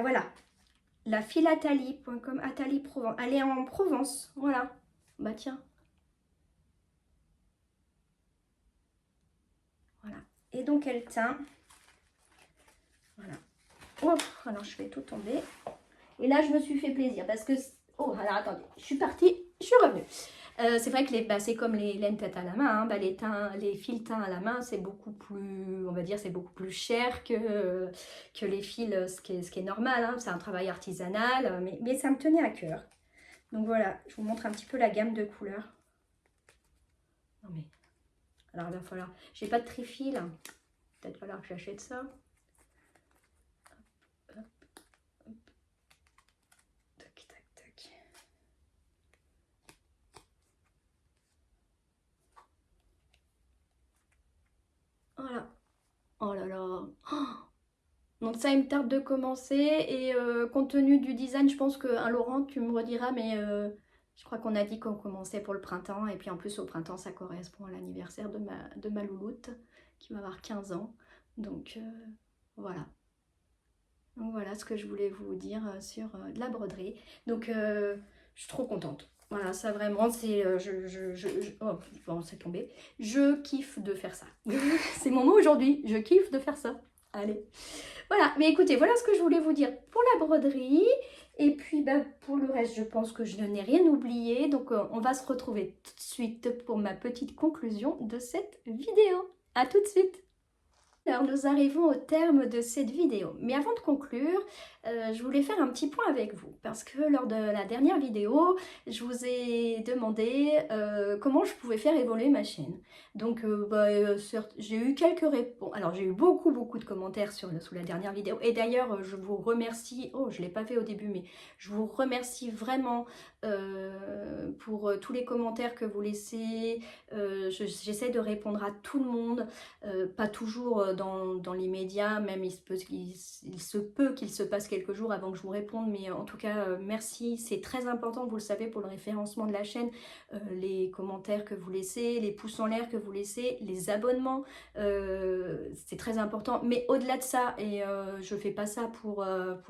voilà, la philathalie.com, Athalie Provence. Elle est en Provence, voilà. Bah tiens. Voilà. Et donc elle teint. Voilà. Oh, alors je fais tout tomber. Et là je me suis fait plaisir parce que... Oh, alors attendez, je suis partie, je suis revenue. C'est vrai que c'est comme les laines tête à la main, hein, les fils teints à la main, c'est beaucoup plus, on va dire, c'est beaucoup plus cher que les fils, ce qui est normal, hein, c'est un travail artisanal, mais ça me tenait à cœur. Donc voilà, je vous montre un petit peu la gamme de couleurs. Non mais, alors il va falloir, j'ai pas de trifil, peut-être falloir que j'achète ça. Hop, hop, tac, tac, tac. Voilà. Oh là là. Oh, donc ça, il me tarde de commencer. Et compte tenu du design, je pense qu'un Laurent, tu me rediras, mais je crois qu'on a dit qu'on commençait pour le printemps. Et puis en plus, au printemps, ça correspond à l'anniversaire de ma louloute, qui va avoir 15 ans. Donc voilà. Donc voilà ce que je voulais vous dire sur de la broderie. Donc je suis trop contente. Voilà, ça vraiment, c'est... oh, bon, c'est tombé. Je kiffe de faire ça. C'est mon mot aujourd'hui. Je kiffe de faire ça. Allez. Voilà, mais écoutez, voilà ce que je voulais vous dire pour la broderie. Et puis, bah, pour le reste, je pense que je n'ai rien oublié. Donc, on va se retrouver tout de suite pour ma petite conclusion de cette vidéo. À tout de suite! Alors nous arrivons au terme de cette vidéo, mais avant de conclure, je voulais faire un petit point avec vous parce que lors de la dernière vidéo, je vous ai demandé comment je pouvais faire évoluer ma chaîne. Donc j'ai eu quelques réponses, alors j'ai eu beaucoup de commentaires sous la dernière vidéo et d'ailleurs je vous remercie, oh je ne l'ai pas fait au début mais je vous remercie vraiment pour tous les commentaires que vous laissez. J'essaie de répondre à tout le monde. Pas toujours dans l'immédiat, même il se peut qu'il se passe quelques jours avant que je vous réponde, mais en tout cas merci, c'est très important, vous le savez, pour le référencement de la chaîne, les commentaires que vous laissez, les pouces en l'air que vous laissez, les abonnements, c'est très important, mais au-delà de ça, et je fais pas ça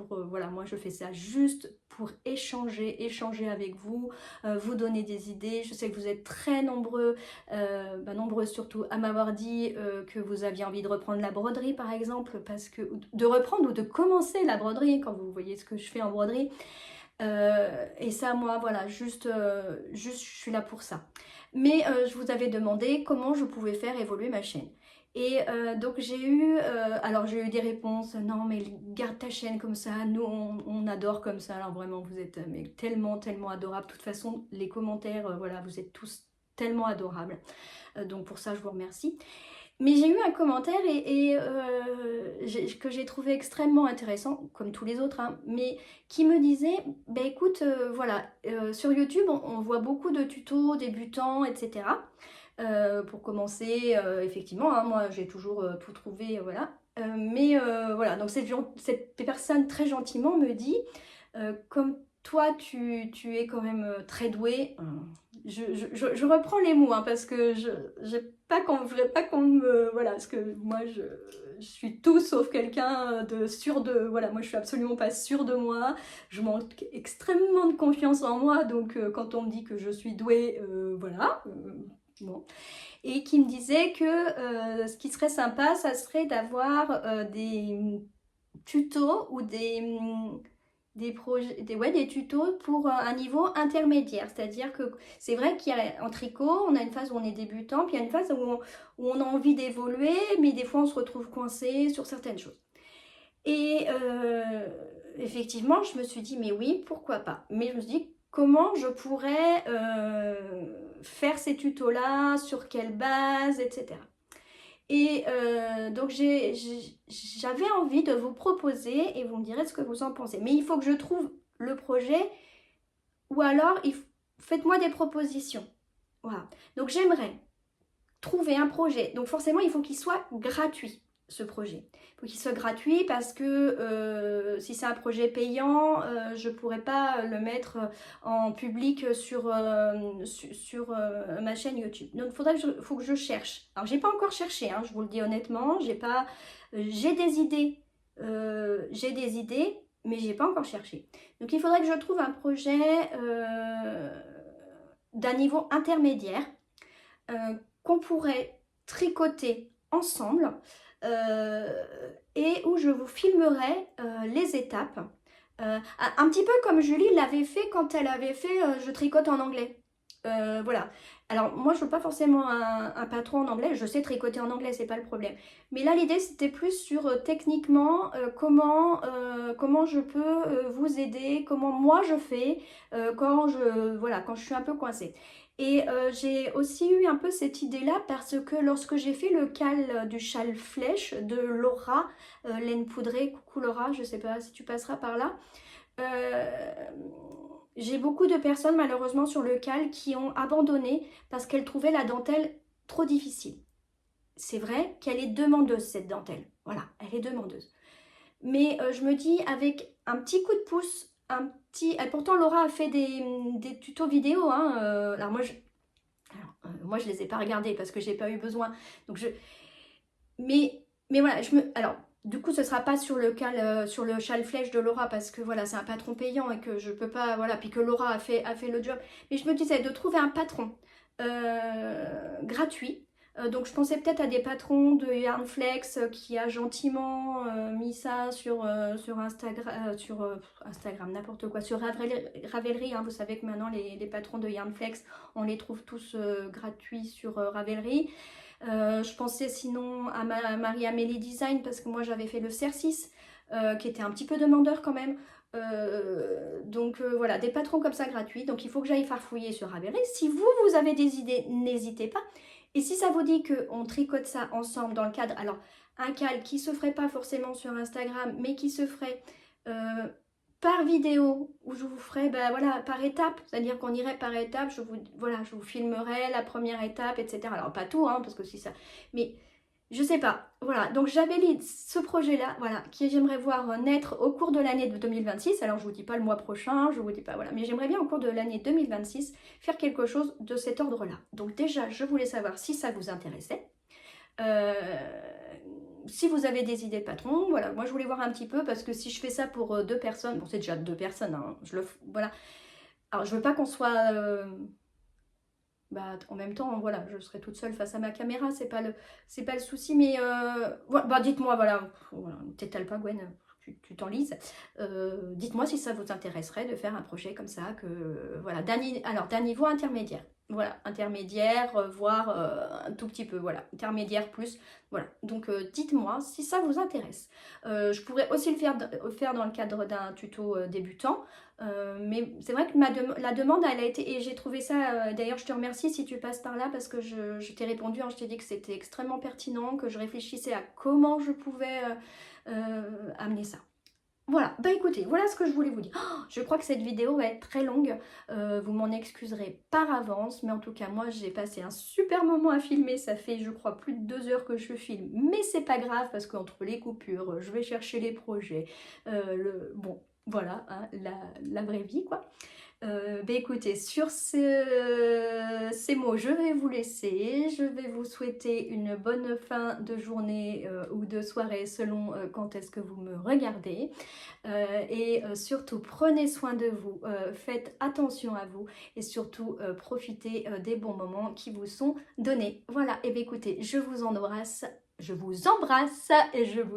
voilà, moi je fais ça juste pour échanger avec vous, vous donner des idées. Je sais que vous êtes très nombreux, nombreux surtout à m'avoir dit que vous aviez envie de reprendre la broderie par exemple, parce que de reprendre ou de commencer la broderie quand vous voyez ce que je fais en broderie. Et ça, moi, voilà, juste je suis là pour ça. Mais je vous avais demandé comment je pouvais faire évoluer ma chaîne. Et donc j'ai eu, j'ai eu des réponses, non mais garde ta chaîne comme ça, nous on adore comme ça, alors vraiment vous êtes mais tellement adorables. De toute façon les commentaires, voilà, vous êtes tous tellement adorables. Donc pour ça je vous remercie. Mais j'ai eu un commentaire que j'ai trouvé extrêmement intéressant, comme tous les autres, hein, mais qui me disait, bah écoute, voilà, sur YouTube on voit beaucoup de tutos débutants, etc. Pour commencer, effectivement, hein, moi j'ai toujours tout trouvé, voilà. Voilà, donc cette personne très gentiment me dit, comme toi tu es quand même très douée, je reprends les mots, hein, parce que je voudrais pas qu'on me... Voilà, parce que moi je suis tout sauf quelqu'un de sûr de... Voilà, moi je suis absolument pas sûre de moi, je manque extrêmement de confiance en moi, donc quand on me dit que je suis douée, voilà... Bon. Et qui me disait que ce qui serait sympa, ça serait d'avoir des tutos ou des tutos pour un niveau intermédiaire. C'est-à-dire que c'est vrai qu'en tricot, on a une phase où on est débutant, puis il y a une phase où on a envie d'évoluer, mais des fois on se retrouve coincé sur certaines choses. Et effectivement, je me suis dit, mais oui, pourquoi pas. Mais je me suis dit, comment je pourrais faire ces tutos-là, sur quelle base, etc. Et donc j'avais envie de vous proposer, et vous me direz ce que vous en pensez. Mais il faut que je trouve le projet, ou alors faites-moi des propositions. Voilà. Donc j'aimerais trouver un projet. Donc forcément, il faut qu'il soit gratuit. ce projet. Il faut qu'il soit gratuit parce que si c'est un projet payant, je ne pourrais pas le mettre en public sur ma chaîne YouTube. Donc faut que je cherche. Alors j'ai pas encore cherché, hein, je vous le dis honnêtement, j'ai des idées, mais j'ai pas encore cherché. Donc il faudrait que je trouve un projet d'un niveau intermédiaire qu'on pourrait tricoter ensemble et où je vous filmerai les étapes. Un petit peu comme Julie l'avait fait quand elle avait fait Je tricote en anglais. Voilà. Alors moi je veux pas forcément un patron en anglais, je sais tricoter en anglais, c'est pas le problème. Mais là l'idée c'était plus sur techniquement comment je peux vous aider, comment moi je fais quand je suis un peu coincée. Et j'ai aussi eu un peu cette idée-là parce que lorsque j'ai fait le cal du châle flèche de Laura, laine poudrée, coucou Laura, je sais pas si tu passeras par là, j'ai beaucoup de personnes malheureusement sur le cal qui ont abandonné parce qu'elles trouvaient la dentelle trop difficile. C'est vrai qu'elle est demandeuse cette dentelle, voilà, elle est demandeuse. Mais je me dis avec un petit coup de pouce, pourtant Laura a fait des tutos vidéo, hein, alors moi je les ai pas regardés parce que j'ai pas eu besoin, donc mais voilà, alors du coup ce sera pas sur le châle flèche de Laura parce que voilà c'est un patron payant et que je peux pas, voilà, puis que Laura a fait le job, mais je me disais de trouver un patron gratuit. Donc je pensais peut-être à des patrons de Yarnflex qui a gentiment mis ça sur Instagram, n'importe quoi, sur Ravelry, hein. Vous savez que maintenant les patrons de Yarnflex, on les trouve tous gratuits sur Ravelry. Je pensais sinon à Marie-Amélie Design parce que moi j'avais fait le CER6 qui était un petit peu demandeur quand même. Donc voilà, des patrons comme ça gratuits. Donc il faut que j'aille farfouiller sur Ravelry. Si vous avez des idées, n'hésitez pas. Et si ça vous dit qu'on tricote ça ensemble dans le cadre, alors un cal qui se ferait pas forcément sur Instagram, mais qui se ferait par vidéo, où je vous ferai voilà, par étape, c'est-à-dire qu'on irait par étape, je vous filmerai la première étape, etc. Alors pas tout, hein, parce que si ça... Mais je sais pas, voilà, donc j'avais ce projet-là, voilà, qui j'aimerais voir naître au cours de l'année de 2026. Alors je vous dis pas le mois prochain, je vous dis pas, voilà, mais j'aimerais bien au cours de l'année 2026 faire quelque chose de cet ordre-là. Donc déjà, je voulais savoir si ça vous intéressait. Si vous avez des idées de patron, voilà, moi je voulais voir un petit peu parce que si je fais ça pour 2 personnes, bon c'est déjà 2 personnes, hein, voilà. Alors je veux pas qu'on soit... en même temps, voilà, je serai toute seule face à ma caméra, c'est pas le souci, mais dites-moi, voilà, t'étales pas Gwen, tu t'enlises. Dites-moi si ça vous intéresserait de faire un projet comme ça, voilà, d'un niveau intermédiaire. Voilà, intermédiaire, voire un tout petit peu, voilà, intermédiaire plus, voilà. Donc dites-moi si ça vous intéresse. Je pourrais aussi le faire dans le cadre d'un tuto débutant, mais c'est vrai que la demande, elle a été, et j'ai trouvé ça, d'ailleurs je te remercie si tu passes par là parce que je t'ai répondu, hein, je t'ai dit que c'était extrêmement pertinent, que je réfléchissais à comment je pouvais amener ça. Voilà, écoutez, voilà ce que je voulais vous dire. Oh, je crois que cette vidéo va être très longue, vous m'en excuserez par avance, mais en tout cas moi j'ai passé un super moment à filmer, ça fait je crois plus de 2 heures que je filme, mais c'est pas grave parce qu'entre les coupures, je vais chercher les projets, bon voilà, hein, la vraie vie quoi. Écoutez, sur ces mots, je vais vous laisser. Je vais vous souhaiter une bonne fin de journée ou de soirée selon quand est-ce que vous me regardez. Et surtout, prenez soin de vous, faites attention à vous et surtout, profitez des bons moments qui vous sont donnés. Voilà, et bien écoutez, je vous embrasse et je vous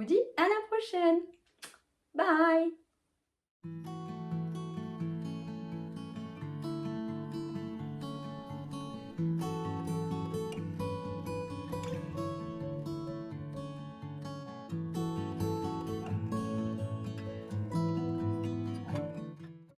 dis à la prochaine. Bye!